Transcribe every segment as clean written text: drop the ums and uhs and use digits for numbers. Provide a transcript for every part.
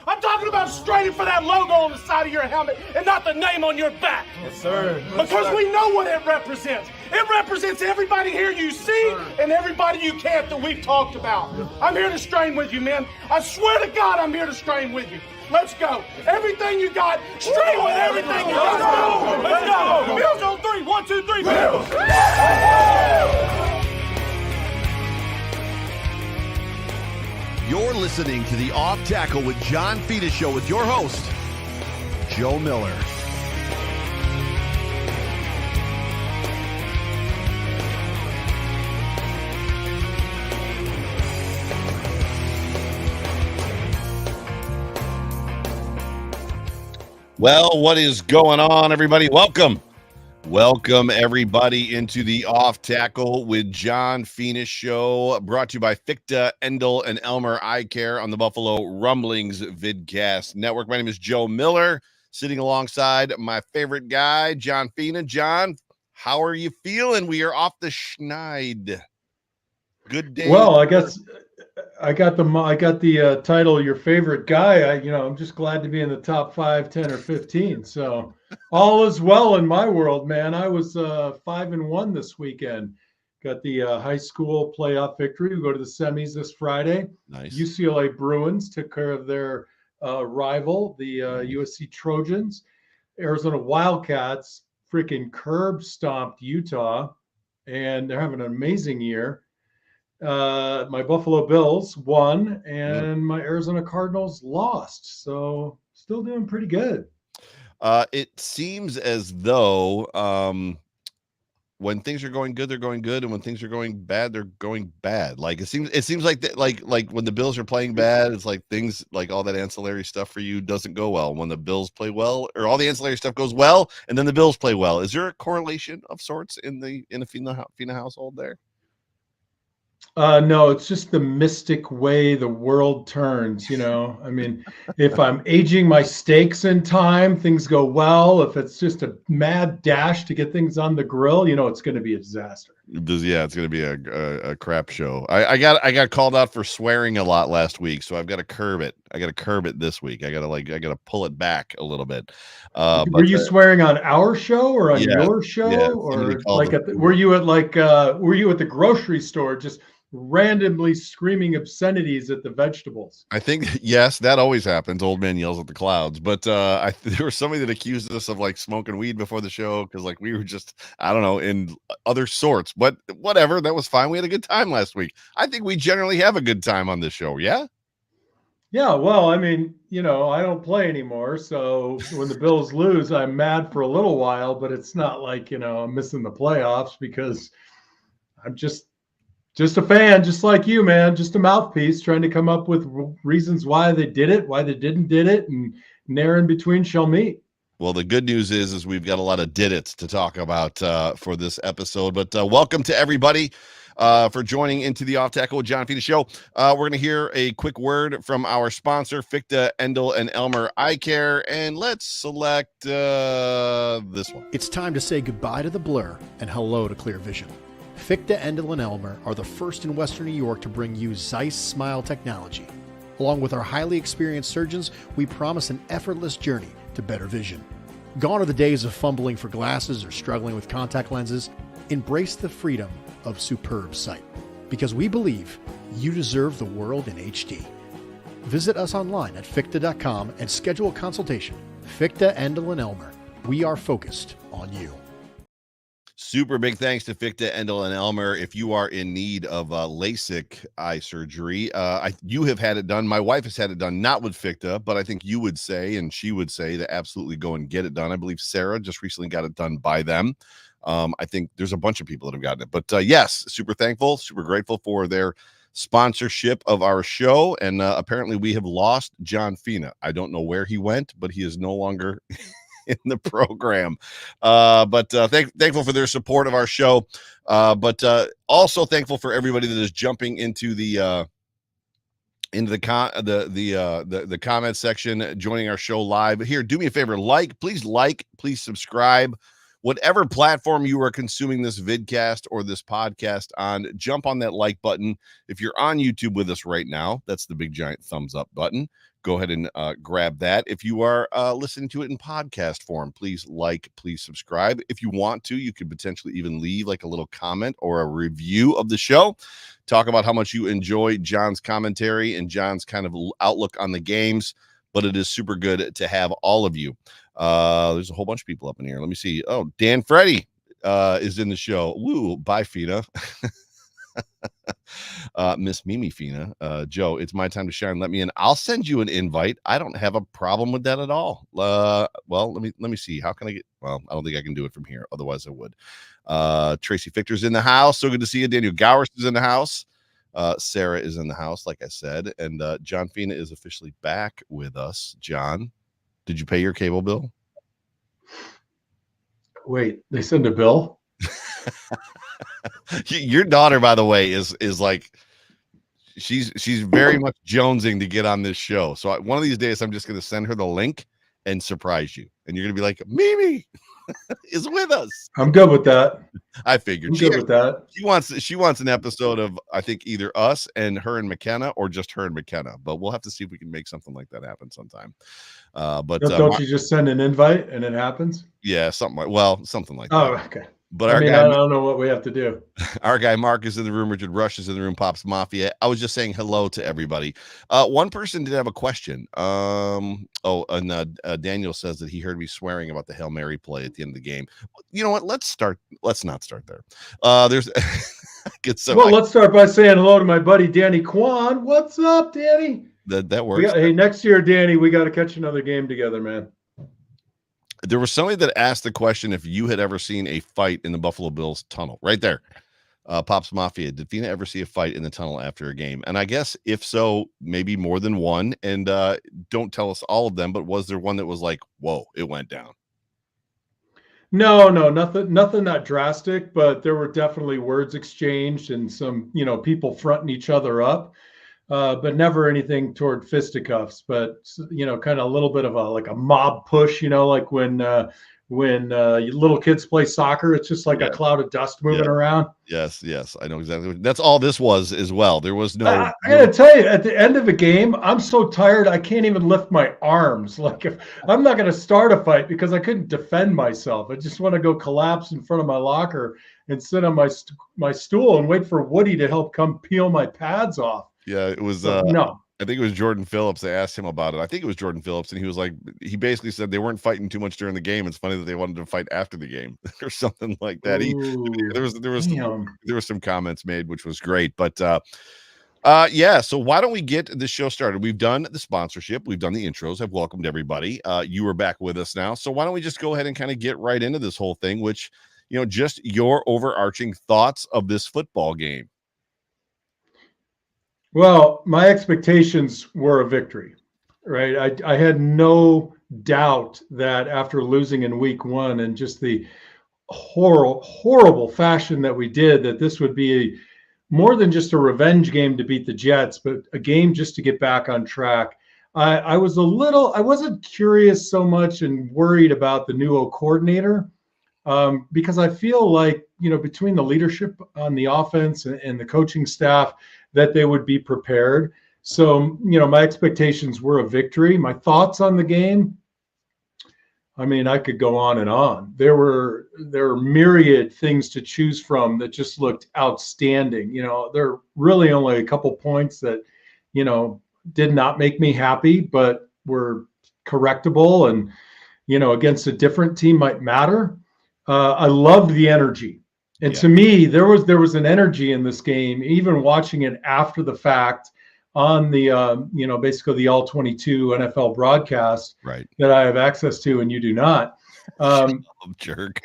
I'm talking about straining for that logo on the side of your helmet and not the name on your back. Yes, sir. Because we know what it represents. It represents everybody here you see and everybody you can't that we've talked about. I'm here to strain with you, man. I swear to God, I'm here to strain with you. Let's go. Everything you got, strain with everything you got. Let's go. Bills on three. 1, 2, 3. Bills. You're listening to the Off Tackle with John Fina show with your host, Joe Miller. Well, what is going on, everybody? Welcome, everybody, into the Off Tackle with John Fina show, brought to you by Ficta, Endel, and Elmer Eye Care on the Buffalo Rumblings Vidcast Network. My name is Joe Miller, sitting alongside my favorite guy, John Fina. John, how are you feeling? We are off the schneid. Good day. Well, I guess I got the title "Your Favorite Guy." I'm just glad to be in the top 5, 10, or 15. So all is well in my world, man. I was 5-1 this weekend. Got the high school playoff victory. We go to the semis this Friday. Nice. UCLA Bruins took care of their rival, the USC Trojans. Arizona Wildcats freaking curb stomped Utah, and they're having an amazing year. My Buffalo Bills won and my Arizona Cardinals lost. So still doing pretty good. It seems as though when things are going good, they're going good, and when things are going bad, they're going bad. Like it seems like that, like when the Bills are playing bad, it's like things like all that ancillary stuff for you doesn't go well. When the Bills play well, or all the ancillary stuff goes well, and then the Bills play well. Is there a correlation of sorts in the Fina household there? No, it's just the mystic way the world turns, I mean, if I'm aging my steaks in time, things go well. If it's just a mad dash to get things on the grill, it's going to be a disaster. Yeah, it's going to be a crap show. I got called out for swearing a lot last week, so I've got to curb it. I got to curb it this week. I got to pull it back a little bit. Were you swearing on our show or on your show, or like were you at the grocery store just randomly screaming obscenities at the vegetables? I think, yes, that always happens. Old man yells at the clouds. But there was somebody that accused us of like smoking weed before the show because like we were just, I don't know, in other sorts. But whatever, that was fine. We had a good time last week. I think we generally have a good time on this show. Yeah. Yeah, well, I mean, I don't play anymore. So when the Bills lose, I'm mad for a little while, but it's not like, I'm missing the playoffs because I'm just a fan, just like you, man, just a mouthpiece trying to come up with reasons why they did it, why they didn't did it, and ne'er in between shall meet. Well, the good news is we've got a lot of did-its to talk about for this episode. But welcome to everybody for joining into the Off Tackle with John Fina show. We're going to hear a quick word from our sponsor, Ficta, Endel, and Elmer Eye Care, and let's select this one. It's time to say goodbye to the blur and hello to clear vision. Ficta, Endel, and Elmer are the first in Western New York to bring you Zeiss Smile technology. Along with our highly experienced surgeons, we promise an effortless journey to better vision. Gone are the days of fumbling for glasses or struggling with contact lenses. Embrace the freedom of superb sight, because we believe you deserve the world in HD. Visit us online at ficta.com and schedule a consultation. Ficta, Endel, and Elmer. We are focused on you. Super big thanks to Ficta, Endel, and Elmer. If you are in need of LASIK eye surgery, you have had it done. My wife has had it done, not with Ficta, but I think you would say, and she would say, to absolutely go and get it done. I believe Sarah just recently got it done by them. I think there's a bunch of people that have gotten it. But yes, super thankful, super grateful for their sponsorship of our show. And apparently we have lost John Fina. I don't know where he went, but he is no longer in the program. But thankful for their support of our show. But also thankful for everybody that is jumping into the comment section, joining our show live. Here, do me a favor, please subscribe. Whatever platform you are consuming this vidcast or this podcast on, jump on that like button. If you're on YouTube with us right now, that's the big giant thumbs up button. go ahead and grab that. If you are listening to it in podcast form, please please subscribe. If you want to, you could potentially even leave like a little comment or a review of the show. Talk about how much you enjoy John's commentary and John's kind of outlook on the games. But it is super good to have all of you. There's a whole bunch of people up in here. Let me see. Oh, Dan Freddy is in the show. Woo, bye, Fina. Miss Mimi Fina. Joe, it's my time to shine. Let me in. I'll send you an invite. I don't have a problem with that at all. Well, let me see. How can I get? Well, I don't think I can do it from here. Otherwise, I would. Tracy Fictor's in the house. So good to see you. Daniel Gowers is in the house. Sarah is in the house, like I said, and John Fina is officially back with us. John, did you pay your cable bill? Wait, they send a bill? Your daughter, by the way, is like she's very much jonesing to get on this show. So one of these days, I'm just going to send her the link and surprise you, and you're going to be like, Mimi is with us. I'm good with that. I figured. I'm good with that. She wants an episode of, I think, either us and her and McKenna or just her and McKenna. But we'll have to see if we can make something like that happen sometime. But don't you just send an invite and it happens? Yeah, something like that. Oh, okay. But I don't know what we have to do. Our guy Mark is in the room. Richard Rush is in the room. Pops Mafia. I was just saying hello to everybody. One person did have a question. Daniel says that he heard me swearing about the Hail Mary play at the end of the game. You know what? Let's not start there. Let's start by saying hello to my buddy Danny Kwan. What's up, Danny? That works. Hey, next year, Danny, we got to catch another game together, man. There was somebody that asked the question if you had ever seen a fight in the Buffalo Bills tunnel. Right there. Pops Mafia. Did Fina ever see a fight in the tunnel after a game? And I guess if so, maybe more than one. And don't tell us all of them, but was there one that was like, whoa, it went down? No, nothing that drastic, but there were definitely words exchanged and some, people fronting each other up. But never anything toward fisticuffs, but kind of a little bit of a mob push, like when little kids play soccer, it's just like a cloud of dust moving around. Yes, I know exactly. That's all this was as well. There was no. I gotta tell you, at the end of a game, I'm so tired I can't even lift my arms. Like if I'm not gonna start a fight because I couldn't defend myself. I just want to go collapse in front of my locker and sit on my stool and wait for Woody to help come peel my pads off. Yeah, it was no. I think it was Jordan Phillips. They asked him about it. I think it was Jordan Phillips, and he was like, he basically said they weren't fighting too much during the game. It's funny that they wanted to fight after the game or something like that. There was some comments made, which was great. But so why don't we get this show started? We've done the sponsorship, we've done the intros. I've welcomed everybody. You are back with us now. So why don't we just go ahead and kind of get right into this whole thing, which just your overarching thoughts of this football game. Well, my expectations were a victory, right? I had no doubt that after losing in week one and just the horrible fashion that we did, that this would be more than just a revenge game to beat the Jets, but a game just to get back on track. I wasn't curious so much and worried about the new coordinator because I feel like, between the leadership on the offense and the coaching staff, that they would be prepared. So, my expectations were a victory. My thoughts on the game, I could go on and on. There were myriad things to choose from that just looked outstanding. There are really only a couple points that, did not make me happy, but were correctable and, against a different team might matter. I loved the energy. And to me, there was an energy in this game, even watching it after the fact on the, basically the All 22 NFL broadcast that I have access to and you do not. Jerk.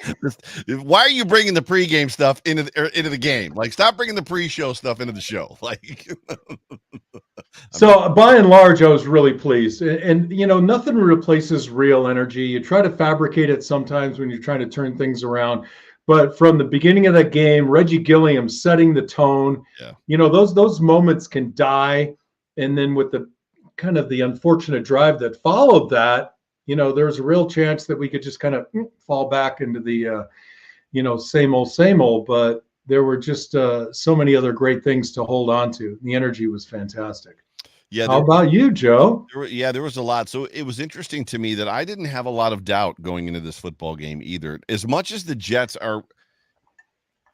Why are you bringing the pregame stuff into the game? Like, stop bringing the pre-show stuff into the show. Like, so by and large, I was really pleased. And nothing replaces real energy. You try to fabricate it sometimes when you're trying to turn things around. But from the beginning of that game, Reggie Gilliam setting the tone, those moments can die. And then with the kind of the unfortunate drive that followed that, there's a real chance that we could just kind of fall back into the, same old. But there were just so many other great things to hold on to. The energy was fantastic. Yeah, How about you, Joe? there was a lot. So it was interesting to me that I didn't have a lot of doubt going into this football game either. As much as the Jets are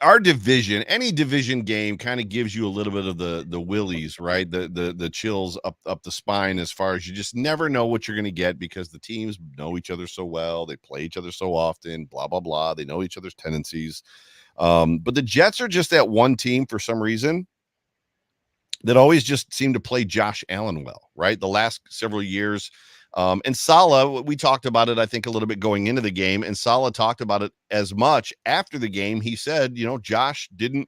our division, any division game kind of gives you a little bit of the willies, right? The chills up the spine, as far as you just never know what you're going to get because the teams know each other so well, they play each other so often, blah blah blah. They know each other's tendencies. But the Jets are just that one team for some reason that always just seem to play Josh Allen well, right? The last several years. And Saleh, we talked about it, I think, a little bit going into the game, and Saleh talked about it as much after the game. He said, Josh didn't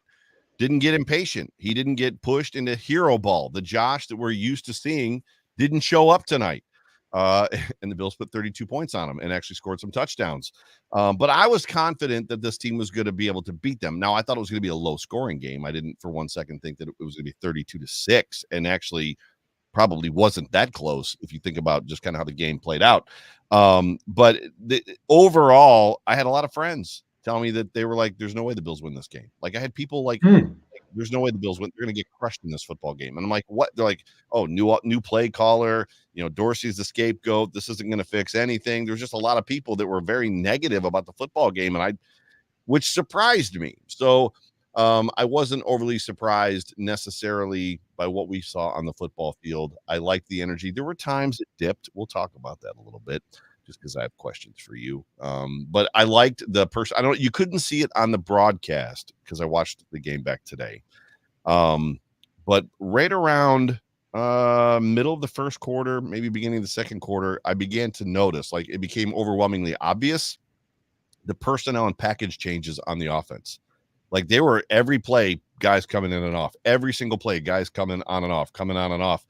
get impatient. He didn't get pushed into hero ball. The Josh that we're used to seeing didn't show up tonight. And the Bills put 32 points on him and actually scored some touchdowns. But I was confident that this team was going to be able to beat them. Now, I thought it was going to be a low scoring game. I didn't for one second think that it was going to be 32-6, and actually probably wasn't that close if you think about just kind of how the game played out. But overall, I had a lot of friends tell me that they were like, there's no way the Bills win this game. Like, I had people like, there's no way the Bills win. They're going to get crushed in this football game. And I'm like, what? They're like, oh, new play caller. Dorsey's the scapegoat. This isn't going to fix anything. There's just a lot of people that were very negative about the football game, which surprised me. So I wasn't overly surprised necessarily by what we saw on the football field. I liked the energy. There were times it dipped. We'll talk about that a little bit, just because I have questions for you. But I liked the person. You couldn't see it on the broadcast because I watched the game back today. But right around middle of the first quarter, maybe beginning of the second quarter, I began to notice, like, it became overwhelmingly obvious, the personnel and package changes on the offense. Like, they were every play, guys coming in and off. Every single play, guys coming on and off, coming on and off.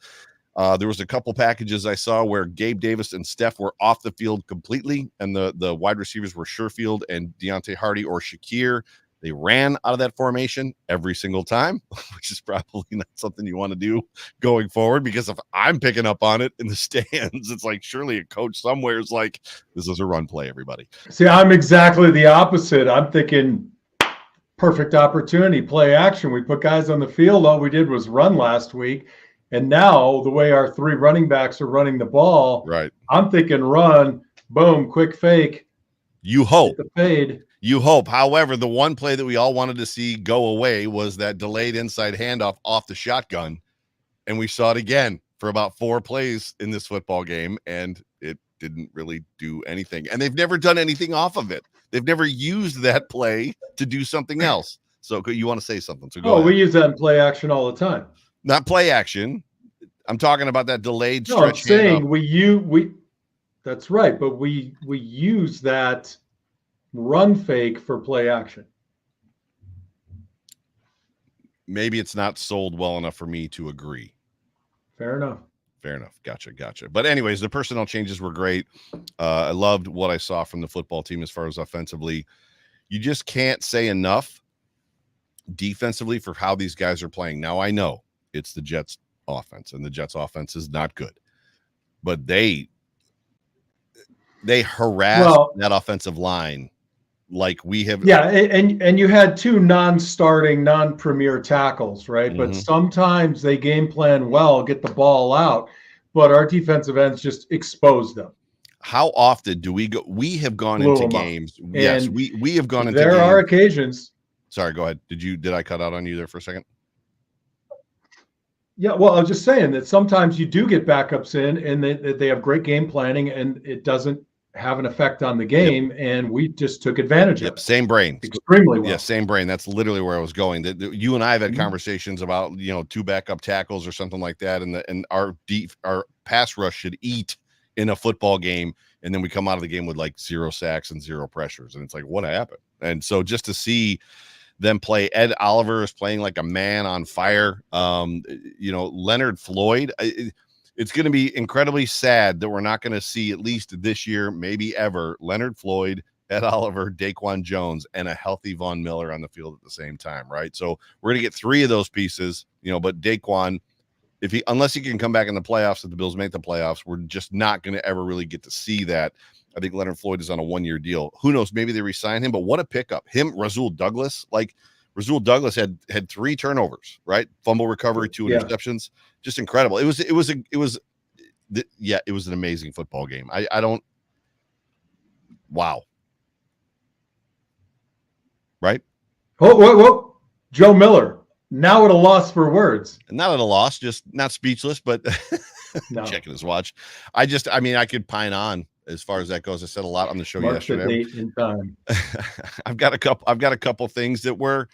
There was a couple packages I saw where Gabe Davis and Steph were off the field completely, and the wide receivers were Sherfield and Deontay Hardy or Shakir. They ran out of that formation every single time, which is probably not something you want to do going forward, because if I'm picking up on it in the stands, it's like surely a coach somewhere is like, this is a run play, everybody. See, I'm exactly the opposite. I'm thinking perfect opportunity, play action. We put guys on the field. All we did was run last week. And now the way our three running backs are running the ball, right? I'm thinking run, boom, quick fake. You hope. The fade. You hope. However, the one play that we all wanted to see go away was that delayed inside handoff off the shotgun. And we saw it again for about 4 plays in this football game, and it didn't really do anything. And they've never done anything off of it. They've never used that play to do something else. So you want to say something? So go ahead. We use that in play action all the time. Not play action. I'm talking about that delayed stretch. No, I'm saying we that's right, but we use that run fake for play action. Maybe it's not sold well enough for me to agree. Fair enough. Gotcha. But anyways, the personnel changes were great. I loved what I saw from the football team as far as offensively. You just can't say enough defensively for how these guys are playing. Now, I know it's the Jets offense, and the Jets offense is not good, but they harassed that offensive line like we have. Yeah, and you had 2 non-starting, non-premier tackles, right? Mm-hmm. But sometimes they game plan well, get the ball out, but our defensive ends just expose them. How often do we go? We have gone into games. Yes, we have gone into games. There are occasions. Sorry, go ahead. Did I cut out on you there for a second? Yeah, well, I was just saying that sometimes you do get backups in, and they have great game planning, and it doesn't have an effect on the game, and we just took advantage of it. Same brain. Extremely well. Yeah, same brain. That's literally where I was going. You and I have had conversations about, 2 backup tackles or something like that, and our pass rush should eat in a football game, and then we come out of the game with like 0 sacks and 0 pressures, and it's like, what happened? And so just to see them play, Ed Oliver is playing like a man on fire. Leonard Floyd, it's going to be incredibly sad that we're not going to see, at least this year, maybe ever, Leonard Floyd, Ed Oliver, Daquan Jones, and a healthy Von Miller on the field at the same time, right? So we're going to get 3 of those pieces, but Daquan, unless he can come back in the playoffs, if the Bills make the playoffs, we're just not going to ever really get to see that. I think Leonard Floyd is on a 1-year deal. Who knows? Maybe they re-sign him, but what a pickup. Rasul Douglas. Like, Rasul Douglas had 3 turnovers, right? Fumble recovery, 2 interceptions. just incredible. It was an amazing football game. Wow. Right? Whoa. Joe Miller, now at a loss for words. Not at a loss, just not speechless, but No. checking his watch. I could pine on as far as that goes. I said a lot on the show yesterday. The date and time. I've got a couple things that were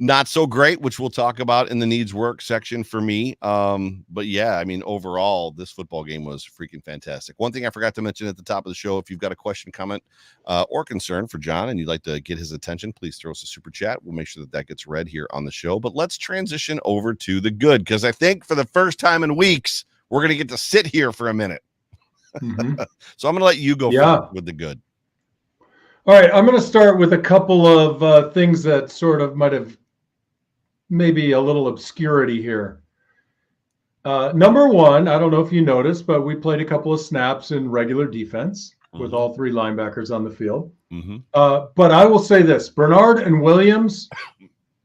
not so great, which we'll talk about in the needs work section for me. But yeah, I mean, overall, this football game was freaking fantastic. One thing I forgot to mention at the top of the show, if you've got a question, comment, or concern for John and you'd like to get his attention, please throw us a super chat. We'll make sure that gets read here on the show. But let's transition over to the good, because I think for the first time in weeks, we're going to get to sit here for a minute. Mm-hmm. So I'm going to let you go first with the good. All right, I'm going to start with a couple of things that sort of might have maybe a little obscurity here. Number one, I don't know if you noticed, but we played a couple of snaps in regular defense with all three linebackers on the field. Mm-hmm. But I will say this, Bernard and Williams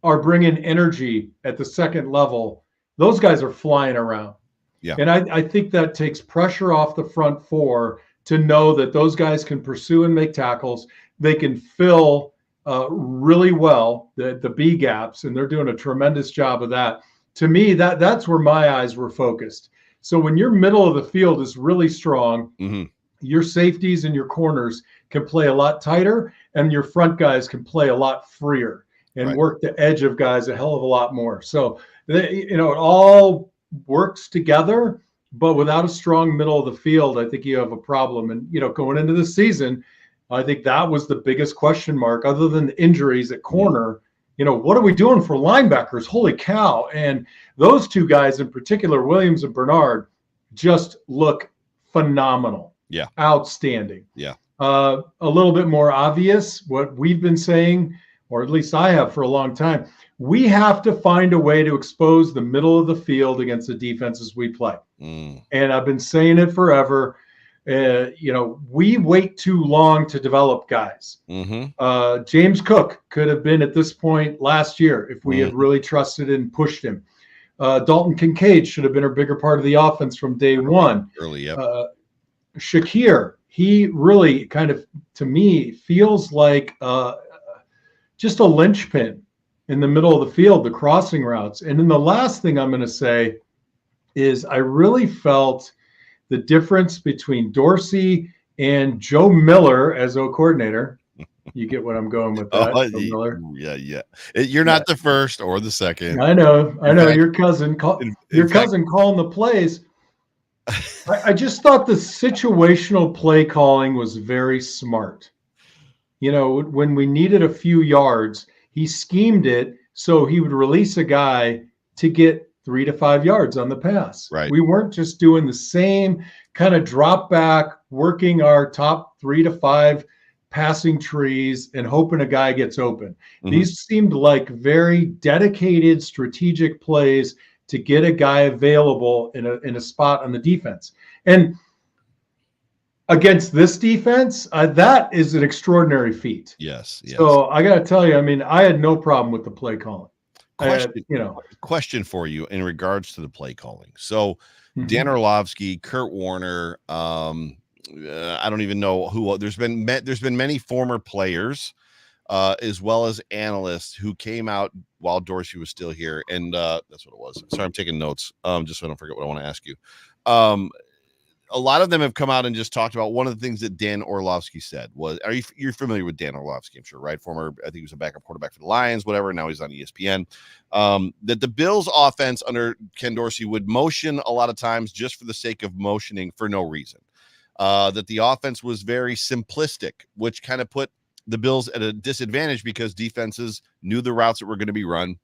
are bringing energy at the second level. Those guys are flying around. Yeah. And I think that takes pressure off the front four to know that those guys can pursue and make tackles. They can fill really well the B gaps, and they're doing a tremendous job of that. To me, that's where my eyes were focused. So when your middle of the field is really strong, your safeties and your corners can play a lot tighter, and your front guys can play a lot freer and work the edge of guys a hell of a lot more. So, it all works together, but without a strong middle of the field, I think you have a problem. And, going into the season, I think that was the biggest question mark, other than the injuries at corner. What are we doing for linebackers? Holy cow. And those two guys in particular, Williams and Bernard, just look phenomenal. Yeah. Outstanding. Yeah. A little bit more obvious, what we've been saying, or at least I have for a long time, we have to find a way to expose the middle of the field against the defenses we play. And I've been saying it forever. We wait too long to develop guys. James Cook could have been at this point last year if we had really trusted and pushed him. Dalton Kincaid should have been a bigger part of the offense from day one. Early, yeah. Shakir, he really kind of, to me, feels like just a linchpin in the middle of the field, the crossing routes. And then the last thing I'm going to say is I really felt the difference between Dorsey and Joe Miller as O-coordinator. You get what I'm going with that, Joe Miller? Yeah. You're not the first or the second. I know. Your cousin calling the plays. I just thought the situational play calling was very smart. When we needed a few yards, he schemed it so he would release a guy to get 3 to 5 yards on the pass. Right. We weren't just doing the same kind of drop back, working our top 3 to 5 passing trees and hoping a guy gets open. These seemed like very dedicated strategic plays to get a guy available in a spot on the defense. And against this defense, that is an extraordinary feat. Yes. So I got to tell you, I had no problem with the play calling. Question for you in regards to the play calling. So Dan Orlovsky, Kurt Warner, I don't even know who. There's been many former players, as well as analysts who came out while Dorsey was still here, and that's what it was. Sorry, I'm taking notes, just so I don't forget what I want to ask you. A lot of them have come out and just talked about one of the things that Dan Orlovsky said was, you're familiar with Dan Orlovsky, I'm sure, right? Former, I think he was a backup quarterback for the Lions, whatever. Now he's on ESPN. That the Bills offense under Ken Dorsey would motion a lot of times just for the sake of motioning for no reason. That the offense was very simplistic, which kind of put the Bills at a disadvantage because defenses knew the routes that were going to be run,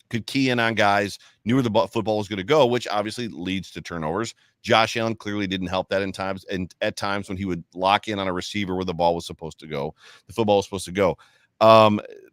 could key in on guys, knew where the football was going to go, which obviously leads to turnovers. Josh Allen clearly didn't help that at times when he would lock in on a receiver where the ball was supposed to go, the football was supposed to go.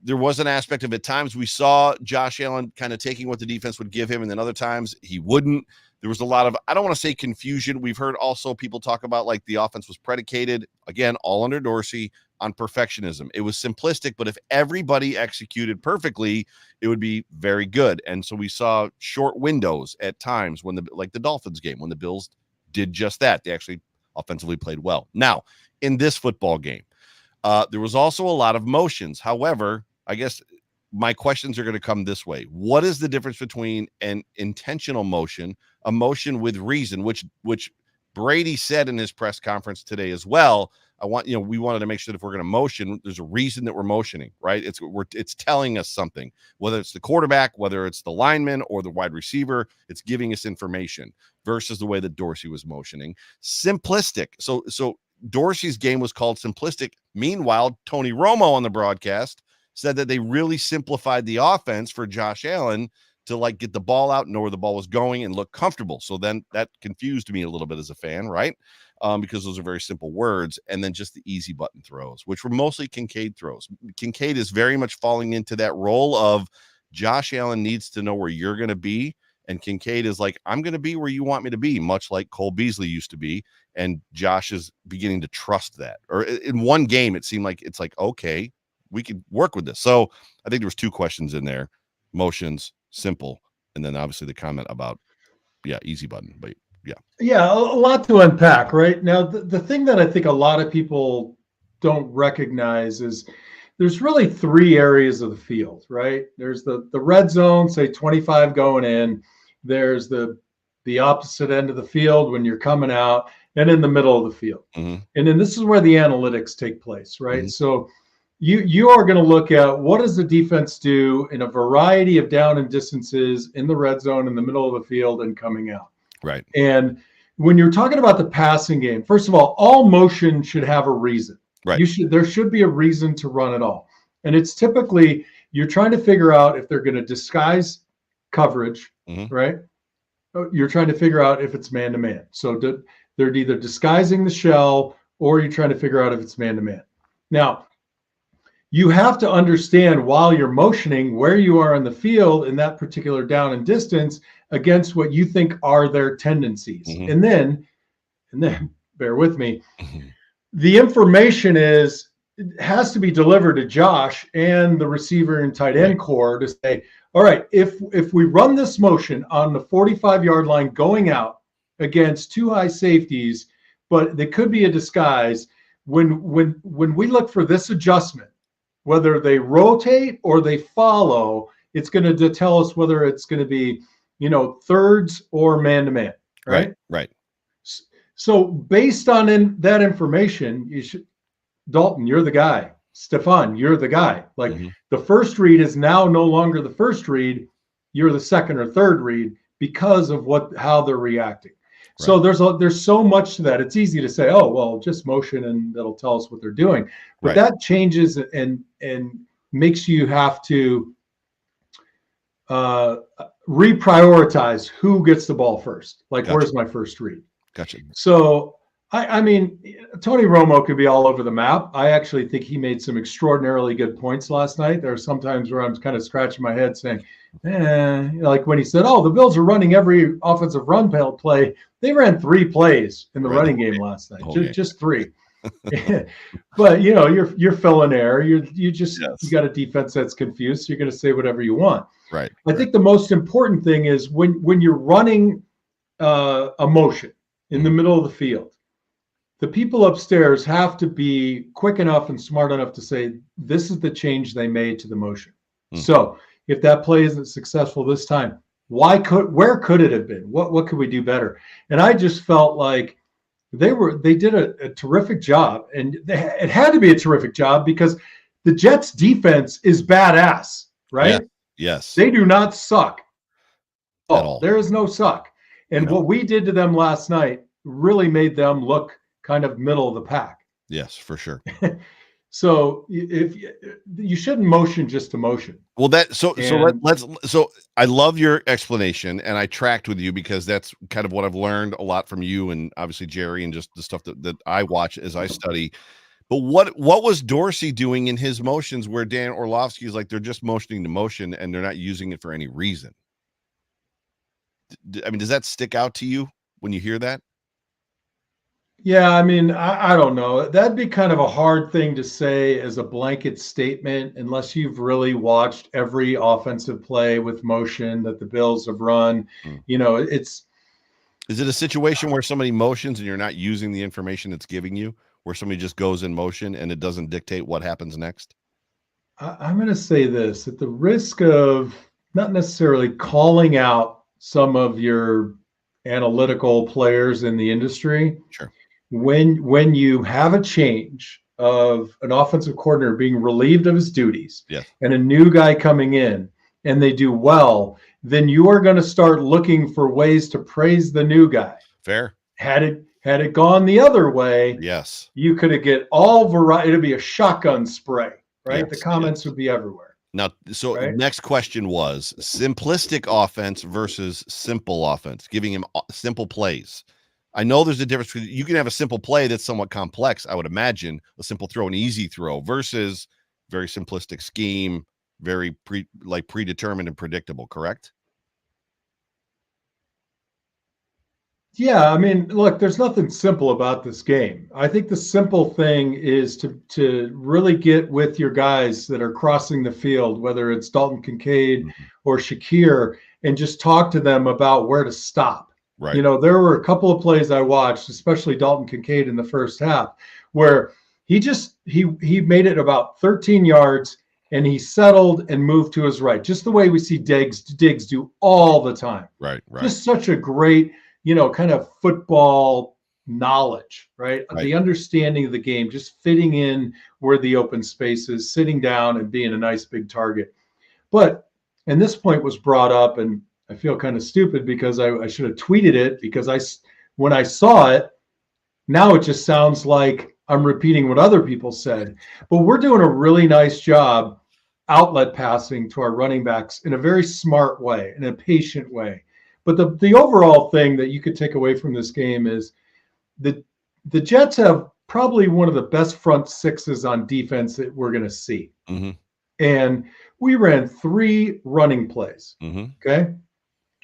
There was an aspect of at times we saw Josh Allen kind of taking what the defense would give him, and then other times he wouldn't. There was a lot of, I don't want to say confusion. We've heard also people talk about like the offense was predicated, again, all under Dorsey, on perfectionism. It was simplistic, but if everybody executed perfectly, it would be very good. And so we saw short windows at times when like the Dolphins game, when the Bills did just that. They actually offensively played well. Now, in this football game, there was also a lot of motions. However, I guess my questions are going to come this way. What is the difference between an intentional motion, a motion with reason, which Brady said in his press conference today as well? We wanted to make sure that if we're going to motion, there's a reason that we're motioning, right? It's telling us something, whether it's the quarterback, whether it's the lineman or the wide receiver, it's giving us information versus the way that Dorsey was motioning. Simplistic. So Dorsey's game was called simplistic. Meanwhile, Tony Romo on the broadcast said that they really simplified the offense for Josh Allen to like get the ball out, know where the ball was going and look comfortable. So then that confused me a little bit as a fan, right? Because those are very simple words. And then just the easy button throws, which were mostly Kincaid throws. Kincaid is very much falling into that role of Josh Allen needs to know where you're going to be. And Kincaid is like, I'm going to be where you want me to be, much like Cole Beasley used to be. And Josh is beginning to trust that. Or in one game, it seemed like it's like, okay, we could work with this. So I think there was two questions in there: motions, simple, and then obviously the comment about easy button. But yeah, a lot to unpack. Right now, the thing that I think a lot of people don't recognize is there's really three areas of the field. Right, there's the red zone, say 25 going in. There's the opposite end of the field when you're coming out, and in the middle of the field. Mm-hmm. And then this is where the analytics take place. Right, mm-hmm. So you are going to look at what does the defense do in a variety of down and distances in the red zone, in the middle of the field, and coming out. Right. And when you're talking about the passing game, first of all motion should have a reason. Right. There should be a reason to run it all. And it's typically you're trying to figure out if they're going to disguise coverage, mm-hmm. right? You're trying to figure out if it's man-to-man. So they're either disguising the shell or you're trying to figure out if it's man-to-man. Now, you have to understand while you're motioning where you are in the field in that particular down and distance against what you think are their tendencies. Mm-hmm. And then bear with me, mm-hmm. the information has to be delivered to Josh and the receiver and tight end core to say, all right, if we run this motion on the 45-yard line going out against two high safeties, but there could be a disguise, when we look for this adjustment, whether they rotate or they follow, it's going to tell us whether it's going to be, thirds or man-to-man, right? Right. So based on that information, Dalton, you're the guy. Stefan, you're the guy. Like mm-hmm. the first read is now no longer the first read. You're the second or third read because of how they're reacting. Right. So there's so much to that. It's easy to say, oh, well, just motion and that'll tell us what they're doing. But that changes and makes you have to reprioritize who gets the ball first. Like, gotcha. Where's my first read? Gotcha. So, I mean, Tony Romo could be all over the map. I actually think he made some extraordinarily good points last night. There are some times where I'm kind of scratching my head saying, like when he said, oh, the Bills are running every offensive run play. They ran 3 plays in the running game last night, just 3. But you're filling air. You got a defense that's confused. So you're going to say whatever you want. Right. I think the most important thing is when you're running a motion in the middle of the field, the people upstairs have to be quick enough and smart enough to say, this is the change they made to the motion. So if that play isn't successful this time, where could it have been? What could we do better? And I just felt like they did a terrific job, and it had to be a terrific job because the Jets defense is badass, right? Yes. They do not suck. At all. There is no suck. And what we did to them last night really made them look kind of middle of the pack. Yes, for sure. So if you shouldn't motion just to motion. Well, so I love your explanation, and I tracked with you because that's kind of what I've learned a lot from you and obviously Jerry and just the stuff that I watch as I study. But what was Dorsey doing in his motions where Dan Orlovsky is like they're just motioning to motion and they're not using it for any reason? I mean, does that stick out to you when you hear that? Yeah, I mean, I don't know. That'd be kind of a hard thing to say as a blanket statement unless you've really watched every offensive play with motion that the Bills have run. Mm. You know, it's Is it a situation where somebody motions and you're not using the information it's giving you, where somebody just goes in motion and it doesn't dictate what happens next? I'm going to say this at the risk of not necessarily calling out some of your analytical players in the industry. Sure. When you have a change of an offensive coordinator being relieved of his duties Yes. and a new guy coming in and they do well, then you are going to start looking for ways to praise the new guy. Fair. Had it gone the other way, Yes. you could get all variety. It'd be a shotgun spray, right? Yes, The comments would be everywhere. Now, so Right. next question was simplistic offense versus simple offense, giving him simple plays. I know there's a difference. You can have a simple play that's somewhat complex, I would imagine, a simple throw, an easy throw, versus very simplistic scheme, very predetermined and predictable, correct? Yeah, I mean, look, there's nothing simple about this game. I think the simple thing is to really get with your guys that are crossing the field, whether it's Dalton Kincaid or Shakir, and just talk to them about where to stop. Right. You know, there were a couple of plays I watched, especially Dalton Kincaid in the first half, where he made it about 13 yards and he settled and moved to his right, just the way we see Diggs do all the time. Right. Just such a great, kind of football knowledge, right? The understanding of the game, just fitting in where the open space is, sitting down and being a nice big target. But, and this point was brought up, and I feel kind of stupid because I should have tweeted it, because when I saw it, now it just sounds like I'm repeating what other people said. But we're doing a really nice job outlet passing to our running backs in a very smart way, in a patient way. But the overall thing that you could take away from this game is the Jets have probably one of the best front sixes on defense that we're going to see. Mm-hmm. And we ran 3 running plays. Mm-hmm. Okay.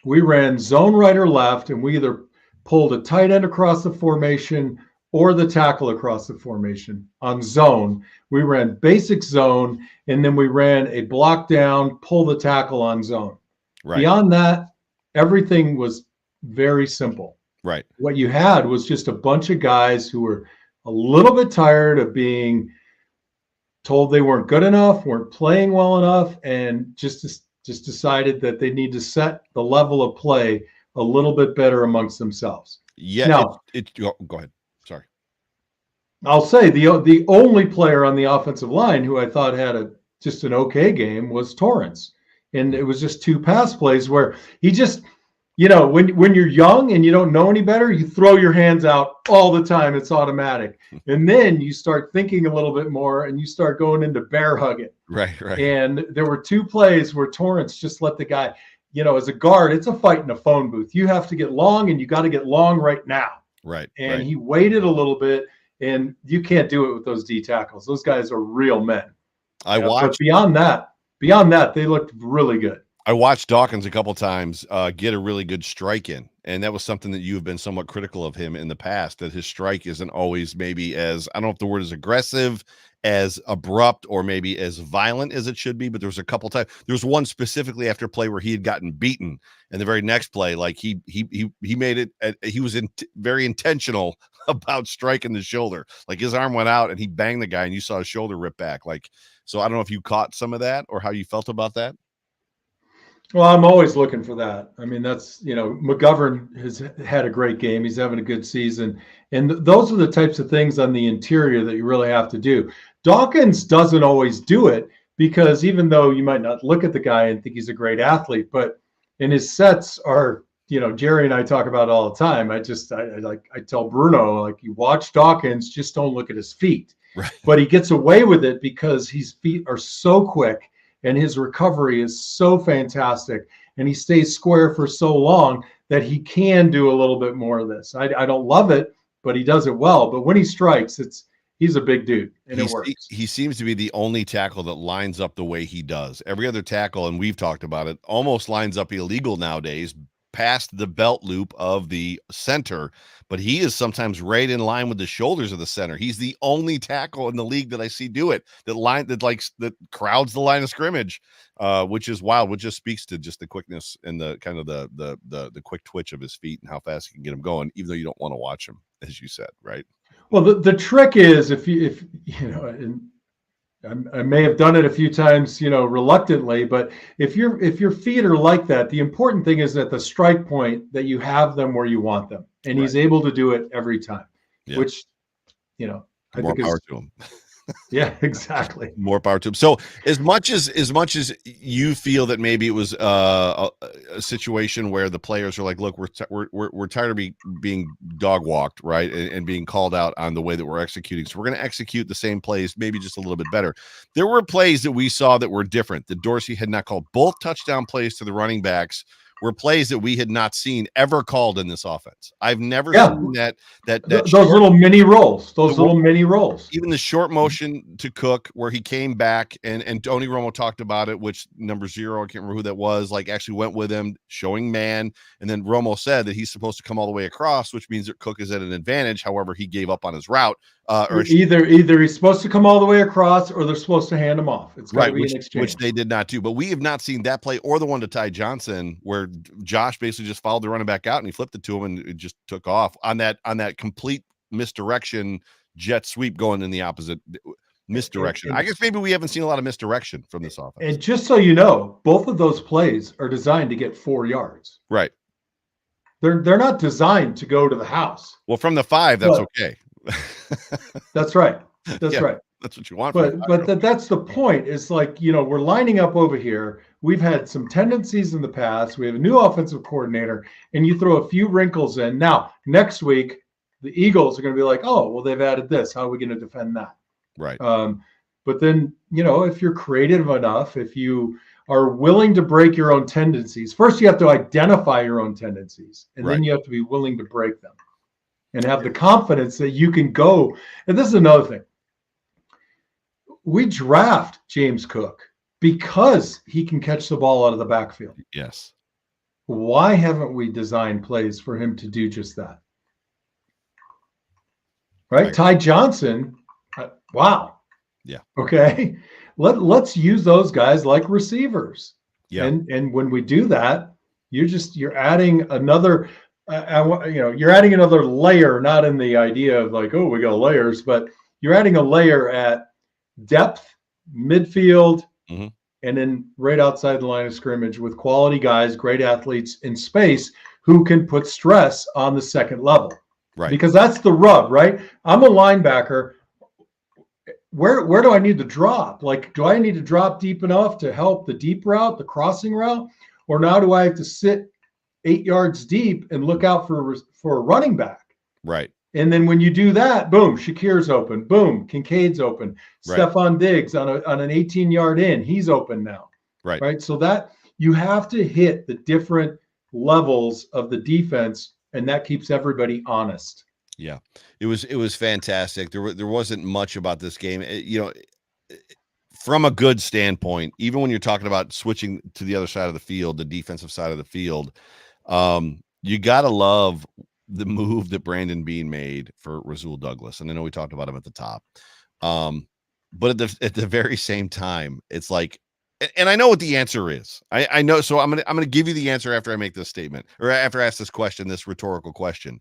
We ran zone right or left, and we either pulled a tight end across the formation or the tackle across the formation. On zone, we ran basic zone, and then we ran a block down, pull the tackle on zone. Right. Beyond that, everything was very simple. Right. What you had was just a bunch of guys who were a little bit tired of being told they weren't good enough, weren't playing well enough, and just decided that they need to set the level of play a little bit better amongst themselves. Yeah. Now, go ahead. Sorry. I'll say the only player on the offensive line who I thought had just an okay game was Torrance. And it was just 2 pass plays where he just, when you're young and you don't know any better, you throw your hands out all the time. It's automatic. And then you start thinking a little bit more and you start going into bear hugging. Right. And there were 2 plays where Torrance just let the guy, as a guard, it's a fight in a phone booth. You have to get long, and you got to get long right now. Right. And he waited a little bit, and you can't do it with those D tackles. Those guys are real men. But beyond that, they looked really good. I watched Dawkins a couple times get a really good strike in, and that was something that you have been somewhat critical of him in the past, that his strike isn't always maybe as, I don't know if the word is aggressive, as abrupt, or maybe as violent as it should be. But there was a couple times. There was one specifically after play where he had gotten beaten, and the very next play, like he made it. He was very intentional about striking the shoulder. Like his arm went out and he banged the guy, and you saw his shoulder rip back. Like, so I don't know if you caught some of that or how you felt about that. Well, I'm always looking for that. I mean, that's, McGovern has had a great game. He's having a good season. And those are the types of things on the interior that you really have to do. Dawkins doesn't always do it, because even though you might not look at the guy and think he's a great athlete, but in his sets are, Jerry and I talk about it all the time. I tell Bruno, like, you watch Dawkins, just don't look at his feet. Right. But he gets away with it because his feet are so quick. And his recovery is so fantastic, and he stays square for so long that he can do a little bit more of this. I don't love it, but he does it well. But when he strikes, he's a big dude, and it works. He seems to be the only tackle that lines up the way he does. Every other tackle, and we've talked about it, almost lines up illegal nowadays past the belt loop of the center, but he is sometimes right in line with the shoulders of the center. He's the only tackle in the league that I see do it, that crowds the line of scrimmage, which is wild, which just speaks to just the quickness and the kind of the quick twitch of his feet and how fast he can get him going, even though you don't want to watch him, as you said, right? Well, the trick is if you know, and I may have done it a few times, reluctantly, but if your feet are like that, the important thing is at the strike point that you have them where you want them, and he's able to do it every time, which, I more think power to him. Yeah, exactly. More power to him. So as much as you feel that maybe it was a situation where the players are like, look, we're tired of being dog walked, right, and being called out on the way that we're executing, so we're going to execute the same plays, maybe just a little bit better. There were plays that we saw that were different that Dorsey had not called. Both touchdown plays to the running backs were plays that we had not seen ever called in this offense. I've never seen that those little mini rolls, mini rolls. Even the short motion to Cook where he came back and Tony Romo talked about it, which number 0, I can't remember who that was, like actually went with him, showing man. And then Romo said that he's supposed to come all the way across, which means that Cook is at an advantage. However, he gave up on his route. Either he's supposed to come all the way across or they're supposed to hand him off. It's got to be an exchange. Which they did not do. But we have not seen that play or the one to Ty Johnson where Josh basically just followed the running back out and he flipped it to him and it just took off on that complete misdirection jet sweep going in the opposite misdirection. I guess maybe we haven't seen a lot of misdirection from this offense. And just so you know, both of those plays are designed to get 4 yards. Right. They're not designed to go to the house. Well, from the 5, that's okay. That's right. That's right. That's what you want. But that's the point. It's like, we're lining up over here. We've had some tendencies in the past. We have a new offensive coordinator, and you throw a few wrinkles in. Now, next week, the Eagles are going to be like, oh, well, they've added this. How are we going to defend that? Right. But then, if you're creative enough, if you are willing to break your own tendencies, first you have to identify your own tendencies, and then you have to be willing to break them and have the confidence that you can go. And this is another thing. We draft James Cook because he can catch the ball out of the backfield. Yes. Why haven't we designed plays for him to do just that? Right? Ty Johnson, wow. Yeah. Okay. Let's use those guys like receivers. Yeah. And when we do that, you're adding another you're adding another layer, not in the idea of like, oh, we got layers, but you're adding a layer at depth, midfield, and then right outside the line of scrimmage with quality guys, great athletes in space who can put stress on the second level. Right. Because that's the rub, right? I'm a linebacker. Where do I need to drop? Like, do I need to drop deep enough to help the deep route, the crossing route? Or now do I have to sit 8 yards deep and look out for a running back? Right. And then when you do that, boom, Shakir's open. Boom, Kincaid's open. Right. Stephon Diggs on an 18-yard in. He's open now. Right. Right. So that you have to hit the different levels of the defense, and that keeps everybody honest. Yeah, it was fantastic. There wasn't much about this game, from a good standpoint. Even when you're talking about switching to the other side of the field, the defensive side of the field, you gotta love the move that Brandon Beane made for Rasul Douglas, and I know we talked about him at the top, but at the very same time, it's like, and I know what the answer is. I know, so I'm gonna give you the answer after I make this statement, or after I ask this question, this rhetorical question.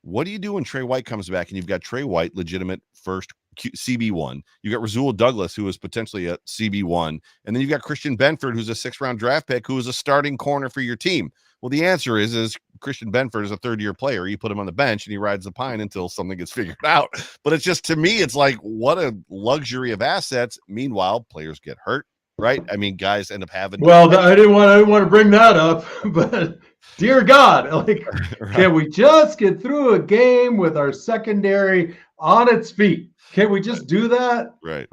What do you do when Trey White comes back and you've got Trey White, legitimate first CB1? You got Rasul Douglas, who is potentially a CB1, and then you've got Christian Benford, who's a 6th-round draft pick, who is a starting corner for your team. Well, the answer is Christian Benford is a 3rd-year player. You put him on the bench and he rides the pine until something gets figured out. But it's just, to me, it's like, what a luxury of assets. Meanwhile, players get hurt, right? I mean, guys end up having. Well, I didn't want to bring that up, but dear God, like, right. Can we just get through a game with our secondary on its feet? Can't we just do that? Right.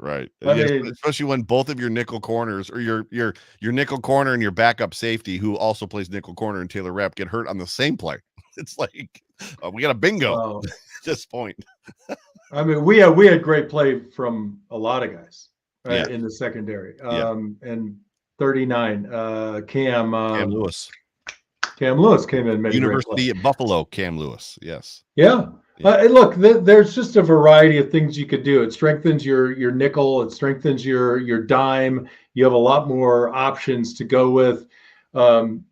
I mean, especially when both of your nickel corners, or your nickel corner and your backup safety, who also plays nickel corner, and Taylor Rapp, get hurt on the same play. It's like, we got a bingo at this point. I mean, we had great play from a lot of guys, right, in the secondary. And 39, Cam Lewis. Cam Lewis came in, made a great University play. at Buffalo, Cam Lewis. Yes. Yeah. Yeah. Look, there's just a variety of things you could do. It strengthens your nickel. It strengthens your dime. You have a lot more options to go with. And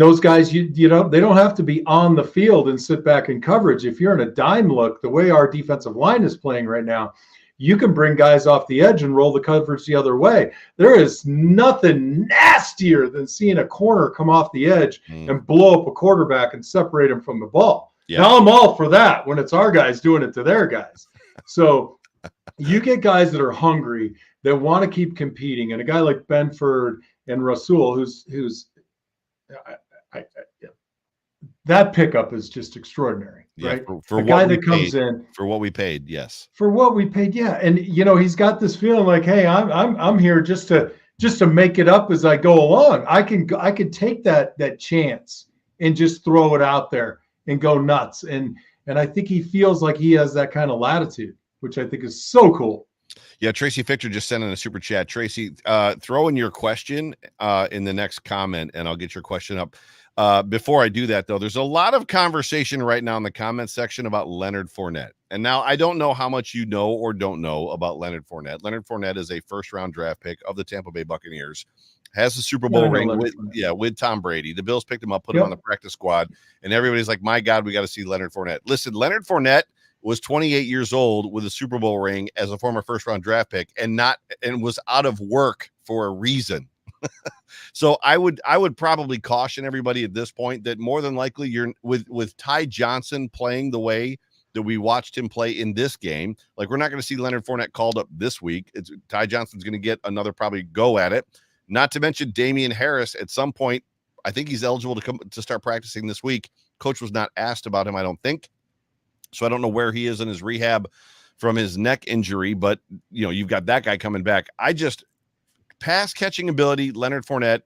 those guys, you know, they don't have to be on the field and sit back in coverage. If you're in a dime look, the way our defensive line is playing right now, you can bring guys off the edge and roll the coverage the other way. There is nothing nastier than seeing a corner come off the edge and blow up a quarterback and separate him from the ball. Yeah. Now I'm all for that when it's our guys doing it to their guys. So you get guys that are hungry, that want to keep competing, and a guy like Benford and Rasul, who's that pickup is just extraordinary, right? For a guy that comes in for what we paid, yes. For what we paid, yeah. And you know, he's got this feeling like, hey, I'm here just to make it up as I go along. I can take that chance and just throw it out there and go nuts. And I think he feels like he has that kind of latitude, which I think is so cool. Yeah, Tracy Fichter just sent in a super chat. Tracy, throw in your question in the next comment, and I'll get your question up. Before I do that, though, there's a lot of conversation right now in the comment section about Leonard Fournette. And now I don't know how much you know or don't know about Leonard Fournette. Leonard Fournette is a first-round draft pick of the Tampa Bay Buccaneers. Has the Super Bowl ring with Tom Brady. The Bills picked him up, put him on the practice squad, and everybody's like, my God, we got to see Leonard Fournette. Listen, Leonard Fournette was 28 years old with a Super Bowl ring as a former first-round draft pick and was out of work for a reason. So I would probably caution everybody at this point that more than likely you're with Ty Johnson playing the way that we watched him play in this game. Like, we're not going to see Leonard Fournette called up this week. Ty Johnson's going to get another probably go at it. Not to mention Damian Harris at some point. I think he's eligible to come to start practicing this week. Coach was not asked about him, I don't think. So I don't know where he is in his rehab from his neck injury, but you know, you've got that guy coming back. Pass catching ability, Leonard Fournette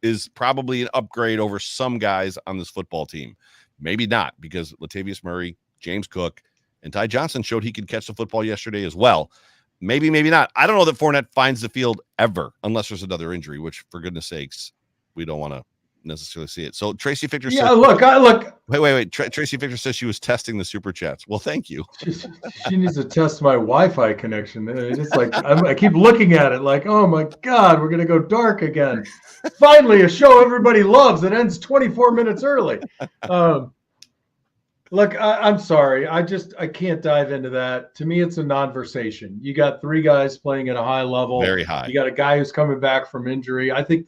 is probably an upgrade over some guys on this football team. Maybe not, because Latavius Murray, James Cook, and Ty Johnson showed he could catch the football yesterday as well. Maybe not. I don't know that Fournette finds the field ever, unless there's another injury, which, for goodness sakes, we don't want to necessarily see it. So Tracy Fichter says, wait. Tracy Fichter says she was testing the super chats. Well, thank you. She needs to test my Wi-Fi connection. It's like I keep looking at it like, oh my God, we're gonna go dark again. Finally, a show everybody loves that ends 24 minutes early. Look, I'm sorry. I can't dive into that. To me, it's a non-versation. You got three guys playing at a high level. Very high. You got a guy who's coming back from injury. I think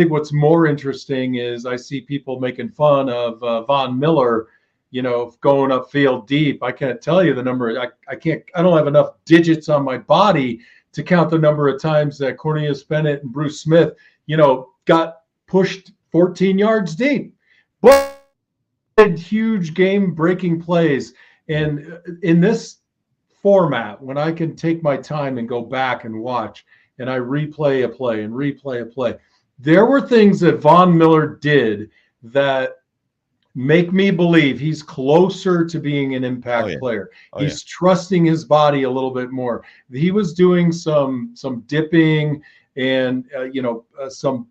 what's more interesting is I see people making fun of Von Miller, you know, going upfield deep. I can't tell you the number. I don't have enough digits on my body to count the number of times that Cornelius Bennett and Bruce Smith, you know, got pushed 14 yards deep. But huge game-breaking plays. And in this format, when I can take my time and go back and watch, and I replay a play, there were things that Von Miller did that make me believe he's closer to being an impact player. He's trusting his body a little bit more. He was doing some dipping and some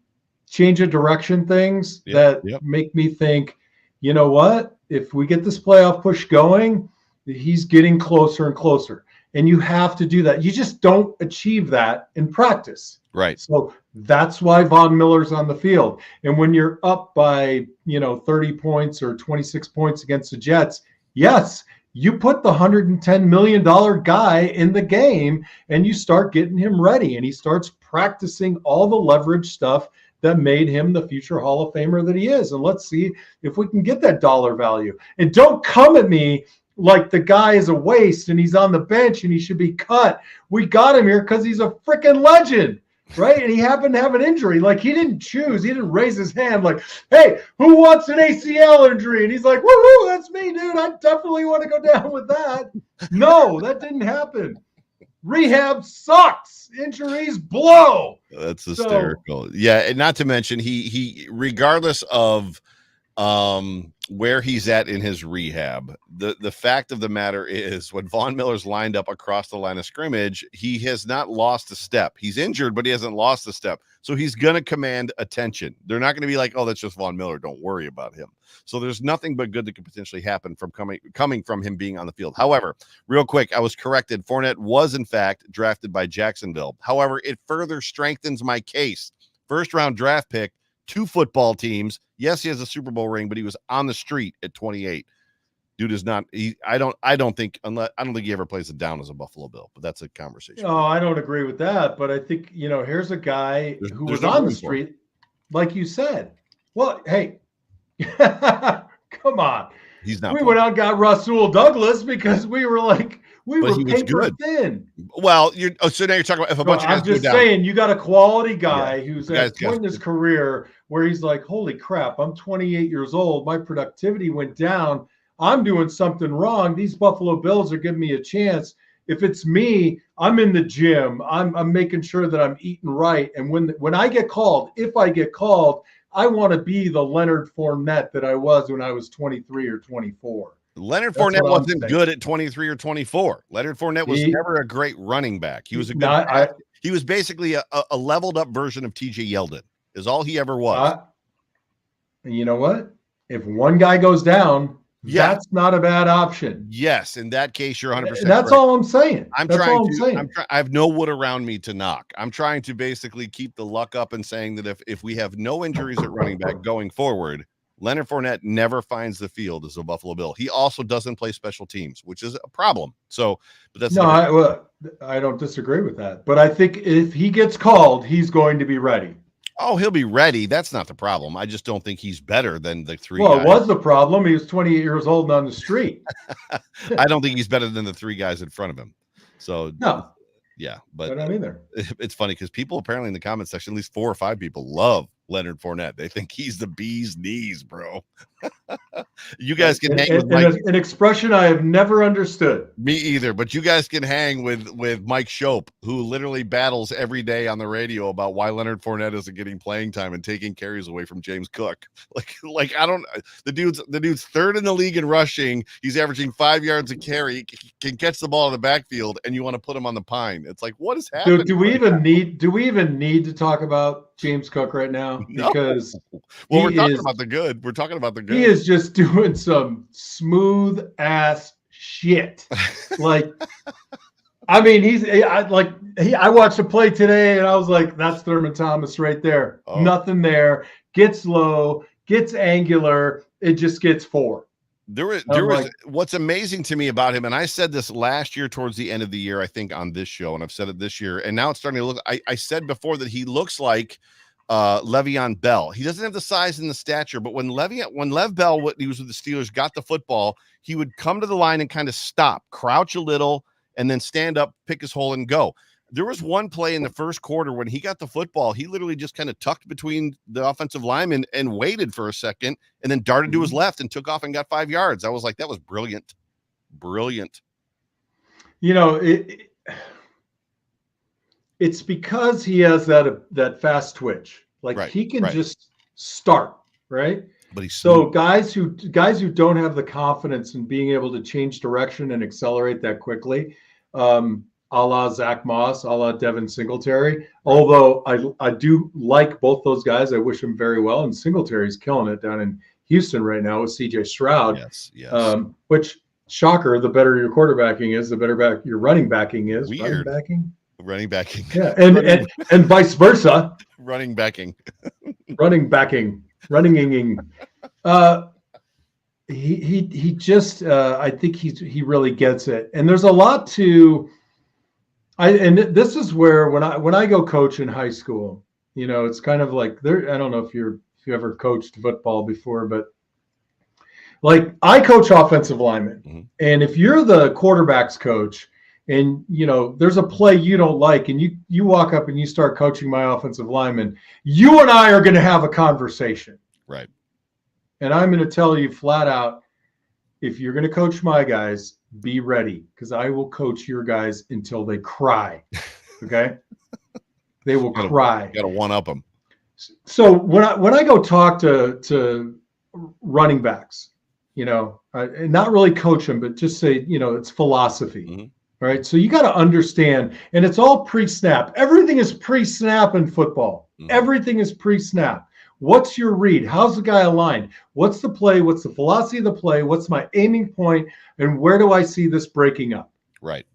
change of direction things that make me think, you know what? If we get this playoff push going, he's getting closer and closer. And you have to do that. You just don't achieve that in practice. Right. So that's why Von Miller's on the field. And when you're up by, 30 points or 26 points against the Jets, yes, you put the $110 million guy in the game and you start getting him ready. And he starts practicing all the leverage stuff that made him the future Hall of Famer that he is. And let's see if we can get that dollar value. And don't come at me like the guy is a waste and he's on the bench and he should be cut. We got him here because he's a freaking legend, right? And he happened to have an injury. Like, he didn't choose. He didn't raise his hand like, hey, who wants an ACL injury? And he's like, woohoo, that's me, dude. I definitely want to go down with that. No, that didn't happen. Rehab sucks. Injuries blow. That's hysterical. And not to mention he regardless of where he's at in his rehab. The fact of the matter is, when Von Miller's lined up across the line of scrimmage, he has not lost a step. He's injured, but he hasn't lost a step. So he's going to command attention. They're not going to be like, oh, that's just Von Miller, don't worry about him. So there's nothing but good that could potentially happen from coming from him being on the field. However, real quick, I was corrected. Fournette was in fact drafted by Jacksonville. However, it further strengthens my case. First round draft pick, 2 football teams. Yes, he has a Super Bowl ring, but he was on the street at 28. Dude is not. I don't think he ever plays it down as a Buffalo Bill. But that's a conversation. No, I don't agree with that. But I think, here's a guy who was no on the room for him. street, like you said. Well, hey, come on. He's not. We went out and got Rasul Douglas because we were like, we But were he was paper good. thin. Well, so now you're talking about if a bunch of guys I'm just go down. saying, you got a quality guy who's Guys, at a point in his career where he's like, holy crap, I'm 28 years old. My productivity went down. I'm doing something wrong. These Buffalo Bills are giving me a chance. If it's me, I'm in the gym. I'm making sure that I'm eating right. And when I get called, if I get called, I want to be the Leonard Fournette that I was when I was 23 or 24. Leonard That's Fournette what I'm wasn't saying. good at 23 or 24. Leonard Fournette was never a great running back. He was a good. He was basically a leveled up version of TJ Yeldon. Is all he ever was. You know what? If one guy goes down, that's not a bad option. Yes, in that case, you're 100%. That's right. all I'm saying. I have no wood around me to knock. I'm trying to basically keep the luck up and saying that if we have no injuries at running back going forward, Leonard Fournette never finds the field as a Buffalo Bill. He also doesn't play special teams, which is a problem. So, but that's I don't disagree with that. But I think if he gets called, he's going to be ready. Oh, he'll be ready. That's not the problem. I just don't think he's better than the 3 guys. Well, it was the problem. He was 28 years old and on the street. I don't think he's better than the 3 guys in front of him. So, no. Yeah, but I don't either. It's funny because people apparently in the comment section, at least 4 or 5 people love Leonard Fournette. They think he's the bee's knees, bro. You guys can hang with Mike. An expression I have never understood. Me either, but you guys can hang with Mike Shope, who literally battles every day on the radio about why Leonard Fournette isn't getting playing time and taking carries away from James Cook. Like I don't. The dude's 3rd in the league in rushing. He's averaging 5 yards a carry. He can catch the ball in the backfield, and you want to put him on the pine. It's like, what is happening? Do we even need to talk about James Cook right now? Because we're talking about the good. We're talking about the good. He is just doing some smooth ass shit. Like, I mean, I watched a play today and I was like, that's Thurman Thomas right there. Oh. Nothing there. Gets low, gets angular. It just gets 4. There was what's amazing to me about him, and I said this last year towards the end of the year, I think on this show, and I've said it this year, and now it's starting to look. I said before that he looks like Le'Veon Bell. He doesn't have the size and the stature, but when Lev Bell, when he was with the Steelers, got the football, he would come to the line and kind of stop, crouch a little, and then stand up, pick his hole, and go. There was one play in the first quarter when he got the football, he literally just kind of tucked between the offensive linemen and waited for a second and then darted to his left and took off and got 5 yards. I was like, that was brilliant. Brilliant. You know, it's because he has that fast twitch. Like he can just start, right? But he's so guys who don't have the confidence in being able to change direction and accelerate that quickly, a la Zach Moss, a la Devin Singletary. Although I do like both those guys. I wish them very well. And Singletary's killing it down in Houston right now with CJ Stroud. Yes. Which, shocker, the better your quarterbacking is, the better your running backing is. Weird. Running backing. Yeah, and vice versa. Running backing. He just I think he really gets it. And there's a lot to and this is where when I go coach in high school, you know, it's kind of like I don't know if you ever coached football before, but like I coach offensive linemen. Mm-hmm. And if you're the quarterback's coach and you know there's a play you don't like and you walk up and you start coaching my offensive lineman, you and I are going to have a conversation. Right. And I'm going to tell you flat out, if you're going to coach my guys, be ready, because I will coach your guys until they cry. Okay? They will cry. Got to one-up them. So when I go talk to running backs, and not really coach them, but just say, it's philosophy. Mm-hmm. Right. So you got to understand, and it's all pre-snap. Everything is pre-snap in football. Mm-hmm. Everything is pre-snap. What's your read? How's the guy aligned? What's the play? What's the philosophy of the play? What's my aiming point? And where do I see this breaking up? Right.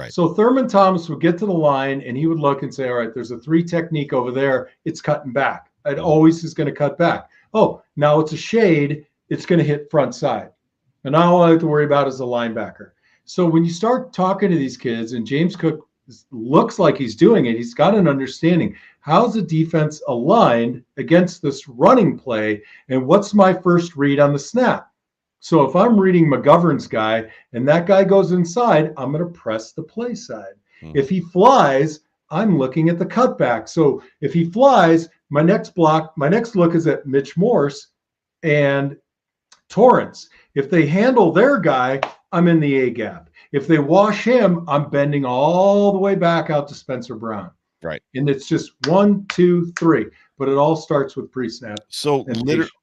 So Thurman Thomas would get to the line and he would look and say, all right, there's a 3 technique over there. It's cutting back. It always is going to cut back. Oh, now it's a shade. It's going to hit front side. And all I have to worry about is the linebacker. So when you start talking to these kids, and James Cook looks like he's doing it, he's got an understanding. How's the defense aligned against this running play? And what's my first read on the snap? So if I'm reading McGovern's guy and that guy goes inside, I'm going to press the play side. If he flies, I'm looking at the cutback. So if he flies, my next look is at Mitch Morse and Torrance. If they handle their guy, I'm in the A gap. If they wash him, I'm bending all the way back out to Spencer Brown. Right. And it's just 1, 2, 3. But it all starts with pre-snap. So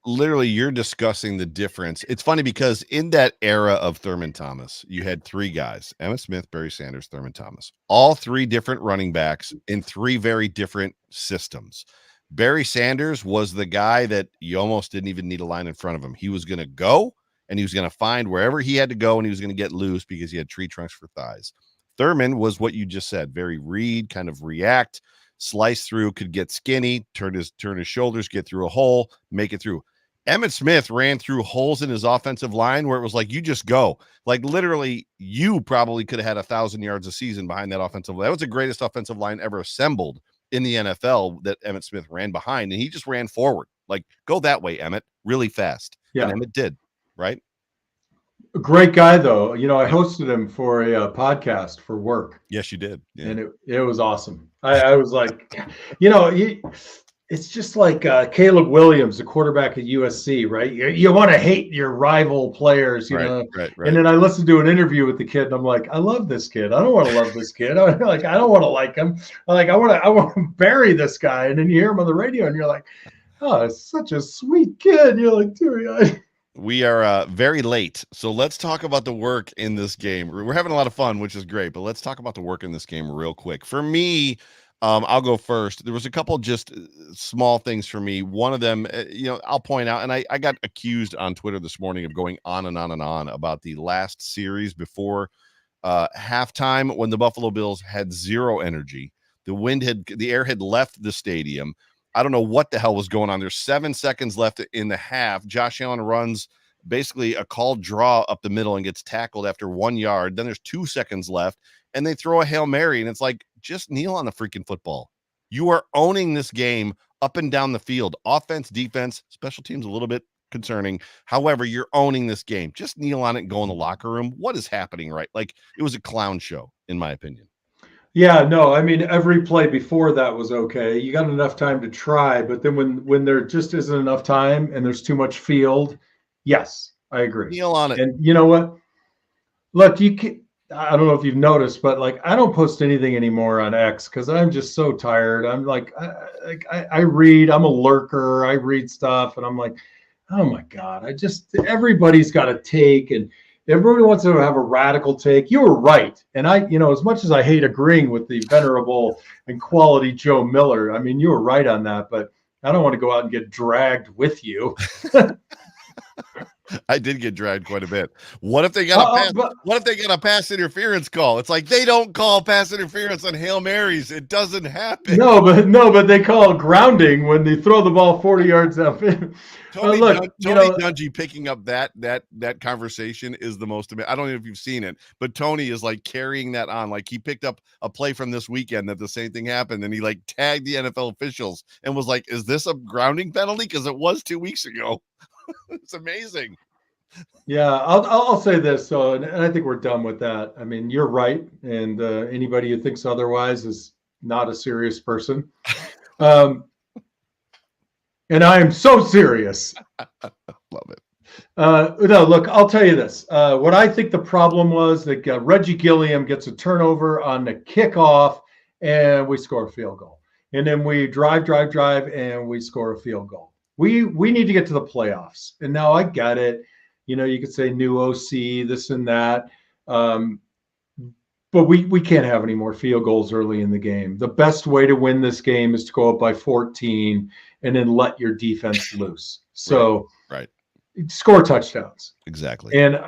literally, you're discussing the difference. It's funny because in that era of Thurman Thomas, you had 3 guys: Emmitt Smith, Barry Sanders, Thurman Thomas. All 3 different running backs in 3 very different systems. Barry Sanders was the guy that you almost didn't even need a line in front of him. He was going to go, and he was going to find wherever he had to go, and he was going to get loose because he had tree trunks for thighs. Thurman was what you just said, very read, kind of react, slice through, could get skinny, turn his shoulders, get through a hole, make it through. Emmitt Smith ran through holes in his offensive line where it was like, you just go. Like literally, you probably could have had 1,000 yards a season behind that offensive line. That was the greatest offensive line ever assembled in the NFL that Emmitt Smith ran behind, and he just ran forward. Like, go that way, Emmitt, really fast. Yeah. And Emmitt did, right? A great guy, though. I hosted him for a podcast for work. Yes, you did. Yeah. And it was awesome. I was like, it's just like Caleb Williams, the quarterback at USC, right? You want to hate your rival players, know. Right. And then I listened to an interview with the kid, and I'm like, I love this kid. I don't want to love this kid. I don't want to like him. I want to bury this guy. And then you hear him on the radio, and you're like, oh, it's such a sweet kid. You're like, dude. We are very late, so let's talk about the work in this game. We're having a lot of fun, which is great, but let's talk about the work in this game real quick. For me, I'll go first. There was a couple just small things for me. One of them, I'll point out, and I got accused on Twitter this morning of going on and on and on about the last series before halftime when the Buffalo Bills had zero energy. The air had left the stadium. I don't know what the hell was going on. There's 7 seconds left in the half. Josh Allen runs basically a called draw up the middle and gets tackled after 1 yard. Then there's 2 seconds left, and they throw a Hail Mary, and it's like, just kneel on the freaking football. You are owning this game up and down the field. Offense, defense, special teams a little bit concerning. However, you're owning this game. Just kneel on it and go in the locker room. What is happening, right? Like, it was a clown show, in my opinion. Yeah, no, I mean, every play before that was okay. You got enough time to try, but then when there just isn't enough time and there's too much field, yes, I agree. Kneel on it. And you know what? Look, I don't know if you've noticed, but like, I don't post anything anymore on X because I'm just so tired. I'm like, I read, I'm a lurker. I read stuff and I'm like, oh my God, everybody's got a take and everybody wants to have a radical take. You were right. And as much as I hate agreeing with the venerable and quality Joe Miller, I mean, you were right on that, but I don't want to go out and get dragged with you. I did get dragged quite a bit. What if they got a pass interference call? It's like they don't call pass interference on Hail Marys. It doesn't happen. No, but they call grounding when they throw the ball 40 yards downfield. Tony Dungy picking up that conversation is the most. I don't know if you've seen it, but Tony is like carrying that on. Like he picked up a play from this weekend that the same thing happened, and he like tagged the NFL officials and was like, "Is this a grounding penalty? Because it was 2 weeks ago." It's amazing. Yeah, I'll say this. So, and I think we're done with that. I mean, you're right, and anybody who thinks otherwise is not a serious person. And I am so serious. Love it. No, look, I'll tell you this. What I think the problem was that Reggie Gilliam gets a turnover on the kickoff, and we score a field goal, and then we drive, and we score a field goal. we need to get to the playoffs. And now I get it. You know, you could say new OC, this and that. But we can't have any more field goals early in the game. The best way to win this game is to go up by 14 and then let your defense loose. So right. Score touchdowns. Exactly. And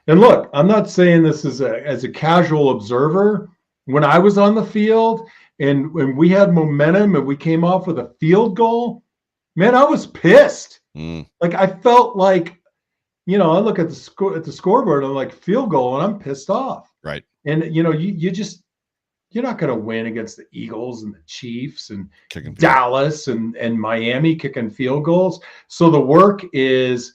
look, I'm not saying this as a casual observer. When I was on the field and when we had momentum and we came off with a field goal, man, I was pissed. Like I felt like, you know, I look at the scoreboard and I'm like field goal and I'm pissed off. Right. And you know, you're not going to win against the Eagles and the Chiefs and kicking Dallas and Miami kicking field goals. So the work is,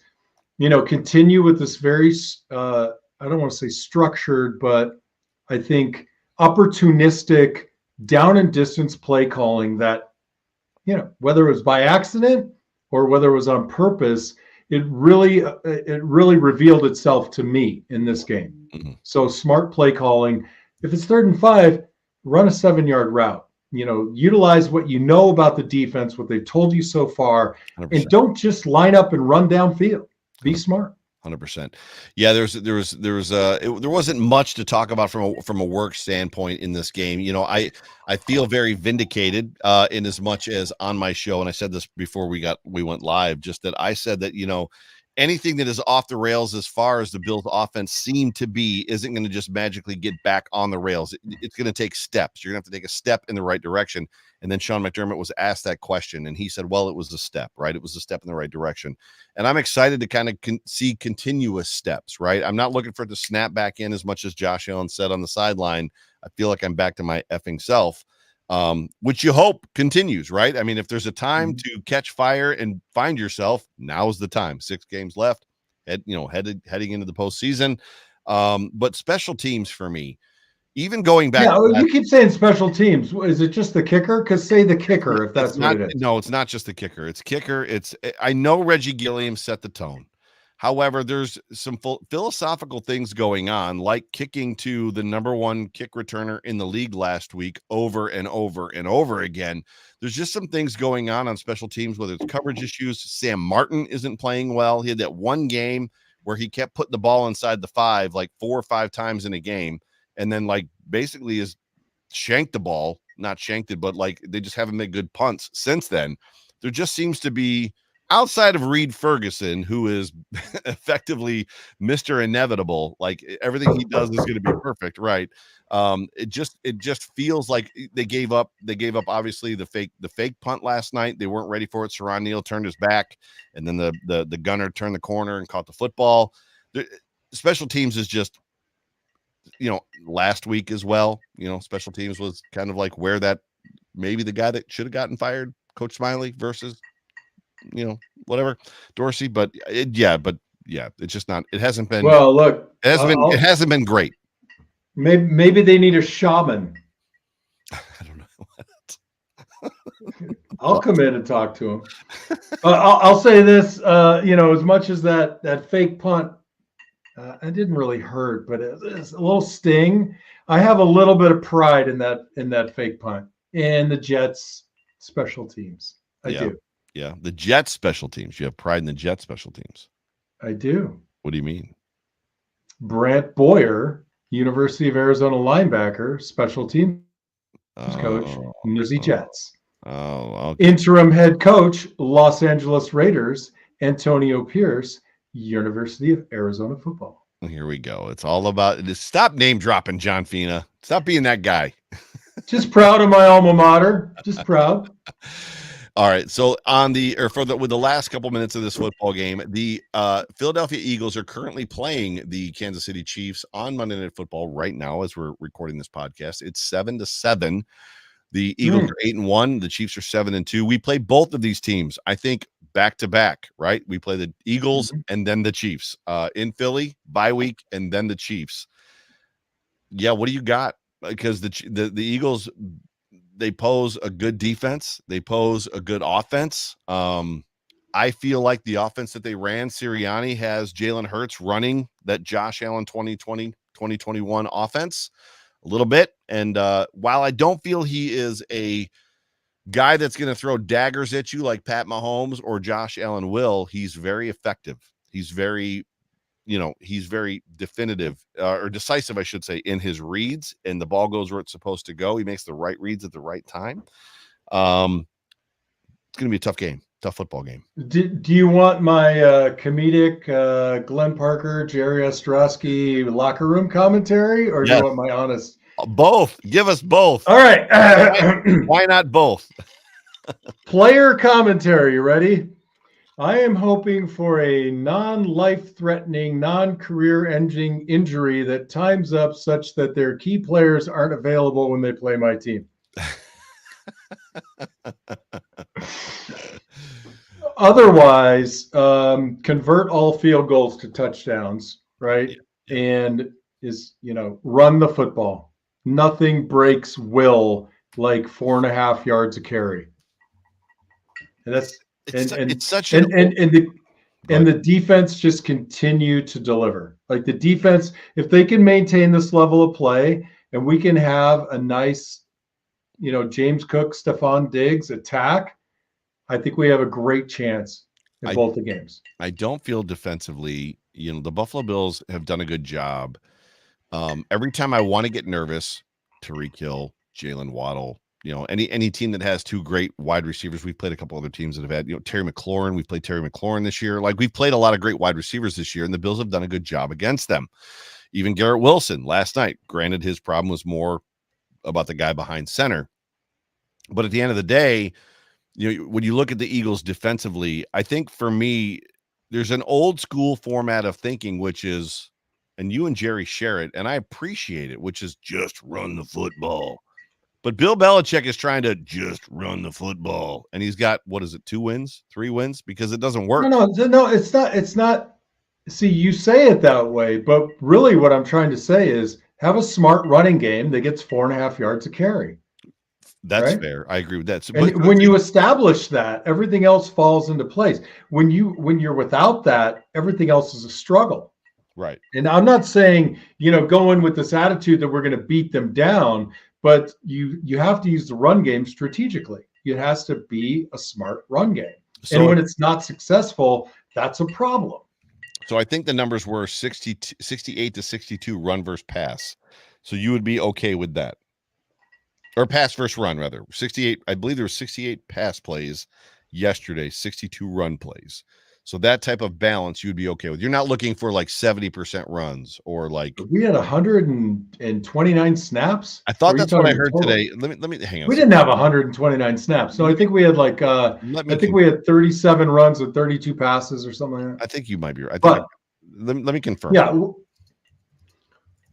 you know, continue with this very, I don't want to say structured, but I think opportunistic down and distance play calling that, you know, whether it was by accident or whether it was on purpose, it really revealed itself to me in this game. Mm-hmm. So smart play calling. If it's 3rd and 5, run a 7-yard route. You know, utilize what you know about the defense, what they've told you so far, 100%. and don't just line up and run downfield. Be smart. 100%. Yeah, there wasn't much to talk about from a work standpoint in this game. You know, I feel very vindicated in as much as on my show, and I said this before we went live, just that I said that, you know, anything that is off the rails as far as the Bills offense seemed to be isn't going to just magically get back on the rails. It's going to take steps. You're going to have to take a step in the right direction. And then Sean McDermott was asked that question, and he said, well, it was a step, right? It was a step in the right direction. And I'm excited to kind of see continuous steps, right? I'm not looking for it to snap back in as much as Josh Allen said on the sideline. I feel like I'm back to my effing self, which you hope continues, right? I mean, if there's a time to catch fire and find yourself, now's the time. 6 games left, heading into the postseason. But special teams for me, even going back. Yeah, you keep saying special teams. Is it just the kicker? Because say the kicker if that's what it is. No, it's not just the kicker. It's kicker. I know Reggie Gilliam set the tone. However, there's some philosophical things going on, like kicking to the #1 kick returner in the league last week over and over and over again. There's just some things going on special teams, whether it's coverage issues. Sam Martin isn't playing well. He had that one game where he kept putting the ball inside the 5 like 4 or 5 times in a game, and then like basically is shanked the ball, not shanked it, but like they just haven't made good punts since then. There just seems to be, outside of Reed Ferguson, who is effectively Mr. Inevitable, like everything he does is going to be perfect, right? It just feels like they gave up obviously the fake punt last night. They weren't ready for it. Saron Neal turned his back, and then the gunner turned the corner and caught the football. Special teams is just, you know, last week as well, you know, special teams was kind of like where that maybe the guy that should have gotten fired, Coach Smiley versus, you know, whatever, Dorsey, but it's just not. It hasn't been. Well, look, it hasn't been great. Maybe they need a shaman. I don't know. I'll come in and talk to him. I'll say this, you know, as much as that fake punt, it didn't really hurt, but it's a little sting. I have a little bit of pride in that fake punt and the Jets special teams. I do. Yeah, the Jets special teams. You have pride in the Jets special teams. I do. What do you mean? Brant Boyer, University of Arizona linebacker, special teams coach, New Jersey Jets. Oh, okay. Interim head coach, Los Angeles Raiders, Antonio Pierce, University of Arizona football. Here we go. It's all about this. Stop name dropping, John Fina. Stop being that guy. Just proud of my alma mater. Just proud. All right. So with the last couple minutes of this football game, the Philadelphia Eagles are currently playing the Kansas City Chiefs on Monday Night Football right now as we're recording this podcast. It's 7-7. The Eagles are 8-1. The Chiefs are 7-2. We play both of these teams, I think, back to back, right? We play the Eagles and then the Chiefs in Philly, bye week, and then the Chiefs. Yeah, what do you got? Because the Eagles, they pose a good defense. They pose a good offense. I feel like the offense that they ran, Sirianni has Jalen Hurts running that Josh Allen 2020, 2021 offense a little bit. And while I don't feel he is a guy that's going to throw daggers at you like Pat Mahomes or Josh Allen will, he's very effective. He's very, he's very definitive or decisive, I should say, in his reads, and the ball goes where it's supposed to go. He makes the right reads at the right time. It's going to be a tough game, tough football game. Do you want my comedic Glenn Parker, Jerry Ostrowski locker room commentary, or do you want my honest? Both. Give us both. All right. Why not both? Player commentary. You ready? I am hoping for a non-life-threatening, non-career-ending injury that times up such that their key players aren't available when they play my team. Otherwise, convert all field goals to touchdowns, right? Yeah. And run the football. Nothing breaks will like 4.5 yards a carry. And that's the defense just continue to deliver. Like the defense, if they can maintain this level of play and we can have a nice, James Cook, Stephon Diggs attack, I think we have a great chance in both the games. I don't feel defensively, the Buffalo Bills have done a good job. Every time I want to get nervous, Tyreek Hill, Jalen Waddle, any team that has two great wide receivers. We've played a couple other teams that have had, Terry McLaurin. We've played Terry McLaurin this year. Like we've played a lot of great wide receivers this year, and the Bills have done a good job against them. Even Garrett Wilson last night, granted his problem was more about the guy behind center. But at the end of the day, when you look at the Eagles defensively, I think for me, there's an old school format of thinking, which is, and you and Jerry share it, and I appreciate it, which is just run the football. But Bill Belichick is trying to just run the football, and he's got, 2 wins, 3 wins, because it doesn't work. No, it's not. See, you say it that way, but really what I'm trying to say is have a smart running game that gets 4.5 yards a carry. That's right? Fair. I agree with that. So, when you establish that, everything else falls into place. When you're without that, everything else is a struggle. Right. And I'm not saying, go in with this attitude that we're going to beat them down, but you have to use the run game strategically. It has to be a smart run game. And when it's not successful, that's a problem. So I think the numbers were 68 to 62 run versus pass. So you would be okay with that. Or pass versus run, rather. 68, I believe there were 68 pass plays yesterday, 62 run plays. So that type of balance you'd be okay with. You're not looking for like 70% runs or like. We had 129 snaps. I thought that's what I heard today. Let me hang on. We didn't have 129 snaps. So I think we had like we had 37 runs and 32 passes or something like that. I think you might be right. Let me confirm. Yeah.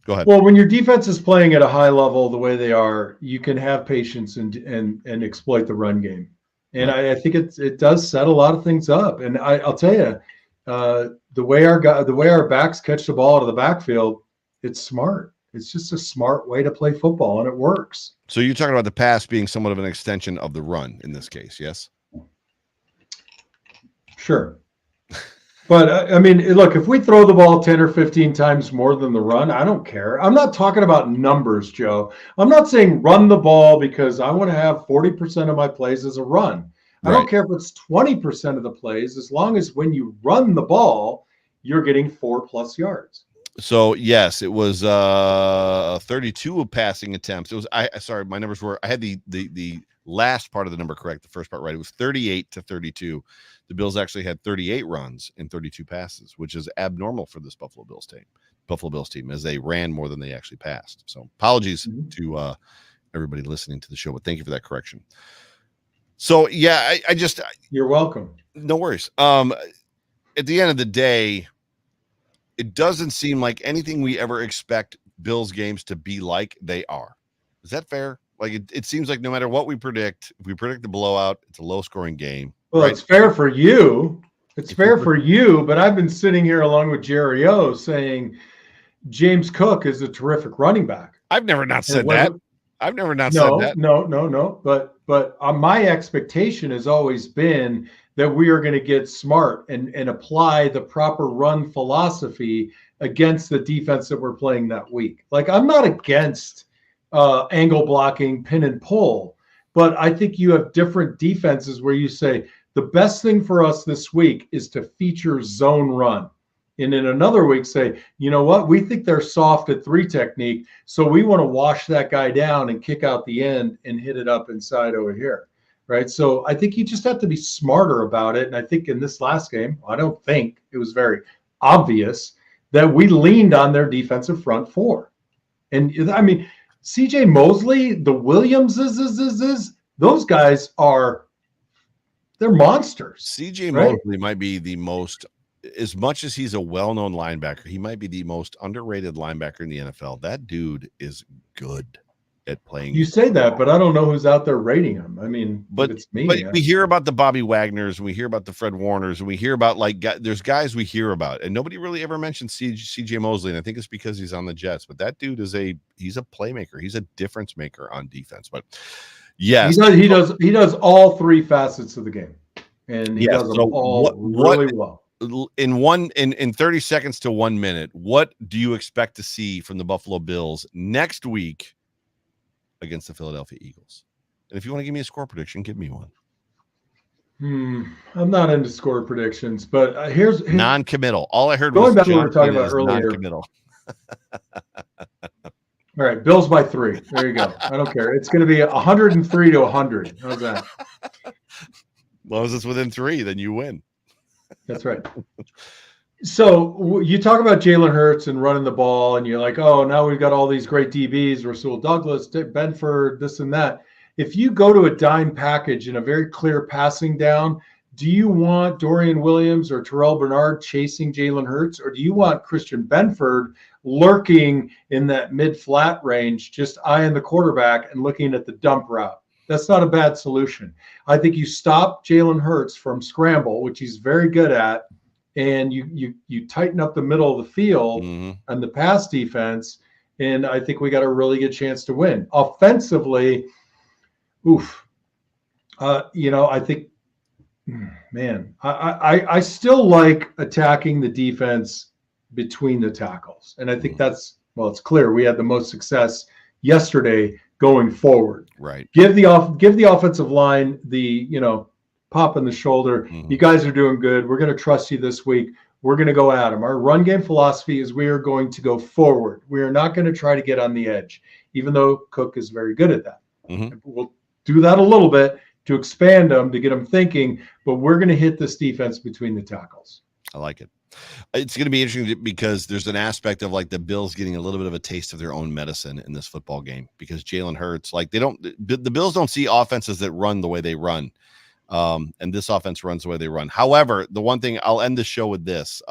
Go ahead. Well, when your defense is playing at a high level the way they are, you can have patience and exploit the run game. And I think it does set a lot of things up. And I'll tell you, the way our backs catch the ball out of the backfield, it's smart. It's just a smart way to play football, and it works. So you're talking about the pass being somewhat of an extension of the run in this case, yes? Sure. But, look, if we throw the ball 10 or 15 times more than the run, I don't care. I'm not talking about numbers, Joe. I'm not saying run the ball because I want to have 40% of my plays as a run. I don't care if it's 20% of the plays, as long as when you run the ball, you're getting 4+ yards. So, yes, it was 32 passing attempts. It was, sorry, my numbers were, I had the last part of the number correct, the first part right. It was 38 to 32. The Bills actually had 38 runs and 32 passes, which is abnormal for this Buffalo Bills team, as they ran more than they actually passed. So apologies to everybody listening to the show, but thank you for that correction. So yeah, I just you're welcome. No worries. At the end of the day, it doesn't seem like anything we ever expect Bills games to be like they are. Is that fair? Like it seems like no matter what we predict, if we predict a blowout, it's a low-scoring game. Well, right? It's fair for you. It's fair for you, but I've been sitting here along with Jerry O saying James Cook is a terrific running back. I've never not said that. I've never not said that. No. But my expectation has always been that we are going to get smart and apply the proper run philosophy against the defense that we're playing that week. Like I'm not against angle blocking, pin and pull, But I think you have different defenses where you say the best thing for us this week is to feature zone run. And in another week, say, you know what? We think they're soft at 3 technique, so we want to wash that guy down and kick out the end and hit it up inside over here, right? So I think you just have to be smarter about it. And I think in this last game, I don't think it was very obvious that we leaned on their defensive front 4. And I mean, CJ Mosley, the Williamses, those guys they're monsters. CJ right? Mosley might be the most, as much as he's a well-known linebacker, he might be the most underrated linebacker in the NFL. That dude is good at playing. You say that, but I don't know who's out there rating him. I mean, but it's me. But we hear about the Bobby Wagners, and we hear about the Fred Warners, and we hear about there's guys we hear about, and nobody really ever mentions CJ Mosley, and I think it's because he's on the Jets. But that dude he's a playmaker. He's a difference maker on defense. But yes, he does all 3 facets of the game, and he does them all really well. In 30 seconds to 1 minute, what do you expect to see from the Buffalo Bills next week against the Philadelphia Eagles? And if you want to give me a score prediction, give me one. I'm not into score predictions, but here's non-committal. All I heard going was back to what we were talking about earlier. Non-committal. All right, Bills by 3. There you go. I don't care. It's going to be 103 to 100. How's that? As long as it's within 3, then you win. That's right. So you talk about Jalen Hurts and running the ball, and you're like, oh, now we've got all these great DBs, Rasul Douglas, Benford, this and that. If you go to a dime package in a very clear passing down, do you want Dorian Williams or Terrell Bernard chasing Jalen Hurts, or do you want Christian Benford lurking in that mid-flat range, just eyeing the quarterback and looking at the dump route? That's not a bad solution. I think you stop Jalen Hurts from scramble, which he's very good at, and you tighten up the middle of the field and the pass defense, and I think we got a really good chance to win. Offensively, I think, man, I still like attacking the defense between the tackles, and I think it's clear we had the most success yesterday going forward. Right. Give the offensive line the pop in the shoulder. You guys are doing good. We're going to trust you this week. We're going to go at them. Our run game philosophy is we are going to go forward. We are not going to try to get on the edge, even though Cook is very good at that. We'll do that a little bit to expand them, to get them thinking, but we're going to hit this defense between the tackles. I like it. It's going to be interesting because there's an aspect of like the Bills getting a little bit of a taste of their own medicine in this football game, because Jalen Hurts, the Bills don't see offenses that run the way they run. And this offense runs the way they run. However, the one thing, I'll end the show with this.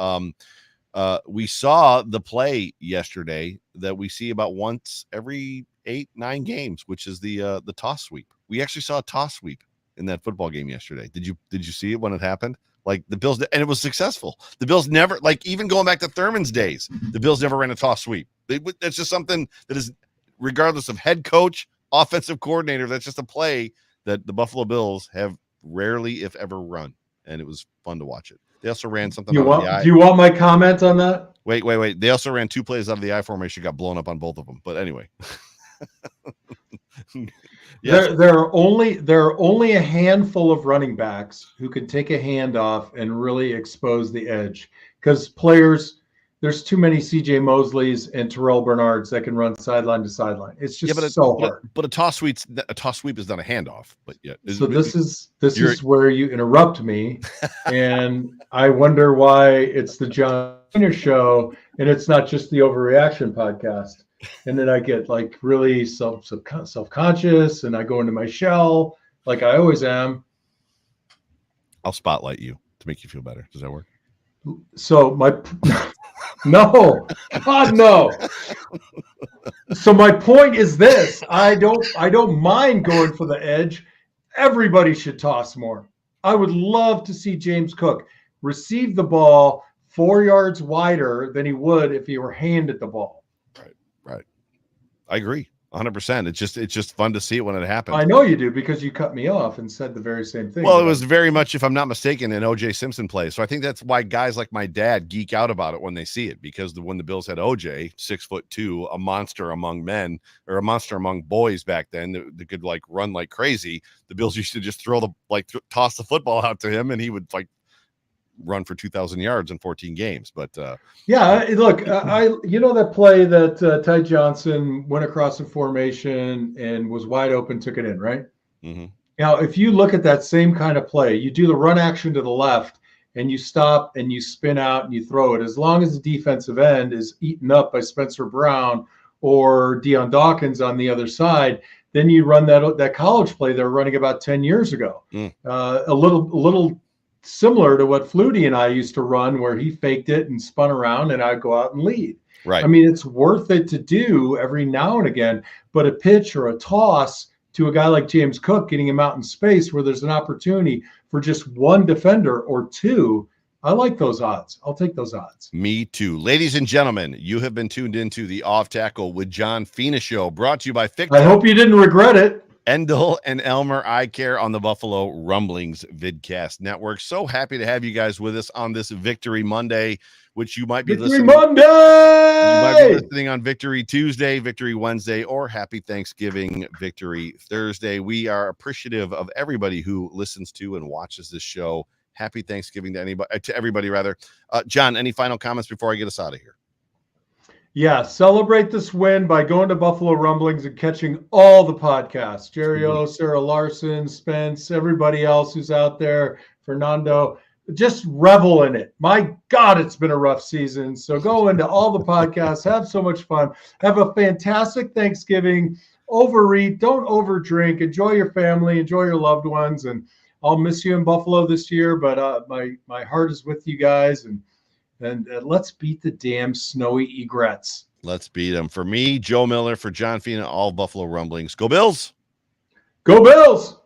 We saw the play yesterday that we see about once every 8-9 games, which is the toss sweep. We actually saw a toss sweep in that football game yesterday. Did you see it when it happened? Like the Bills, and it was successful. The Bills never, even going back to Thurman's days, the Bills never ran a toss sweep. That's just something that is, regardless of head coach, offensive coordinator, that's just a play that the Buffalo Bills have rarely, if ever, run, and it was fun to watch it. They also ran something out of the eye. Do you want my comment on that? Wait. They also ran 2 plays out of the I formation, got blown up on both of them. But anyway. Yes. There are only a handful of running backs who can take a handoff and really expose the edge, because there's too many CJ Mosleys and Terrell Bernards that can run sideline to sideline. It's just hard. But a toss sweep is not a handoff. But yeah. So this is where you interrupt me, and I wonder why it's the John Cena show and it's not just the Overreaction podcast. And then I get really self-conscious, and I go into my shell like I always am. I'll spotlight you to make you feel better. Does that work? So no, God, no. So my point is this: I don't mind going for the edge. Everybody should toss more. I would love to see James Cook receive the ball 4 yards wider than he would if he were handed the ball. Right. I agree. 100%. It's just fun to see it when it happens. I know you do because you cut me off and said the very same thing. Well, it was very much, if I'm not mistaken, an O.J. Simpson play. So I think that's why guys like my dad geek out about it when they see it, because when the Bills had O.J., 6'2", a monster among men, or a monster among boys back then that could like run like crazy, the Bills used to just toss the football out to him and he would like run for 2,000 yards in 14 games. But yeah, look, that play that Ty Johnson went across the formation and was wide open, took it in, right? Mm-hmm. Now, if you look at that same kind of play, you do the run action to the left and you stop and you spin out and you throw it. As long as the defensive end is eaten up by Spencer Brown or Deion Dawkins on the other side, then you run that college play they're running about 10 years ago. A little similar to what Flutie and I used to run, where he faked it and spun around and I'd go out and lead. Right. I mean, it's worth it to do every now and again, but a pitch or a toss to a guy like James Cook, getting him out in space where there's an opportunity for just one defender or two, I like those odds. I'll take those odds. Me too. Ladies and gentlemen, you have been tuned into the Off Tackle with John Fina show, brought to you by Ficta. I hope you didn't regret it. Endel and Elmer Eye Care on the Buffalo Rumblings Vidcast Network. So happy to have you guys with us on this Victory Monday, which you might be listening. Monday! You might be listening on Victory Tuesday, Victory Wednesday, or Happy Thanksgiving, Victory Thursday. We are appreciative of everybody who listens to and watches this show. Happy Thanksgiving to everybody, rather. John, any final comments before I get us out of here? Yeah, celebrate this win by going to Buffalo Rumblings and catching all the podcasts. Jerry O, Sarah Larson, Spence, everybody else who's out there, Fernando. Just revel in it. My God, it's been a rough season. So go into all the podcasts, have so much fun. Have a fantastic Thanksgiving. Overeat, don't overdrink. Enjoy your family, enjoy your loved ones. And I'll miss you in Buffalo this year, but my heart is with you guys. And let's beat the damn snowy egrets. Let's beat them. For me, Joe Miller, for John Fina, all Buffalo Rumblings. Go Bills! Go Bills!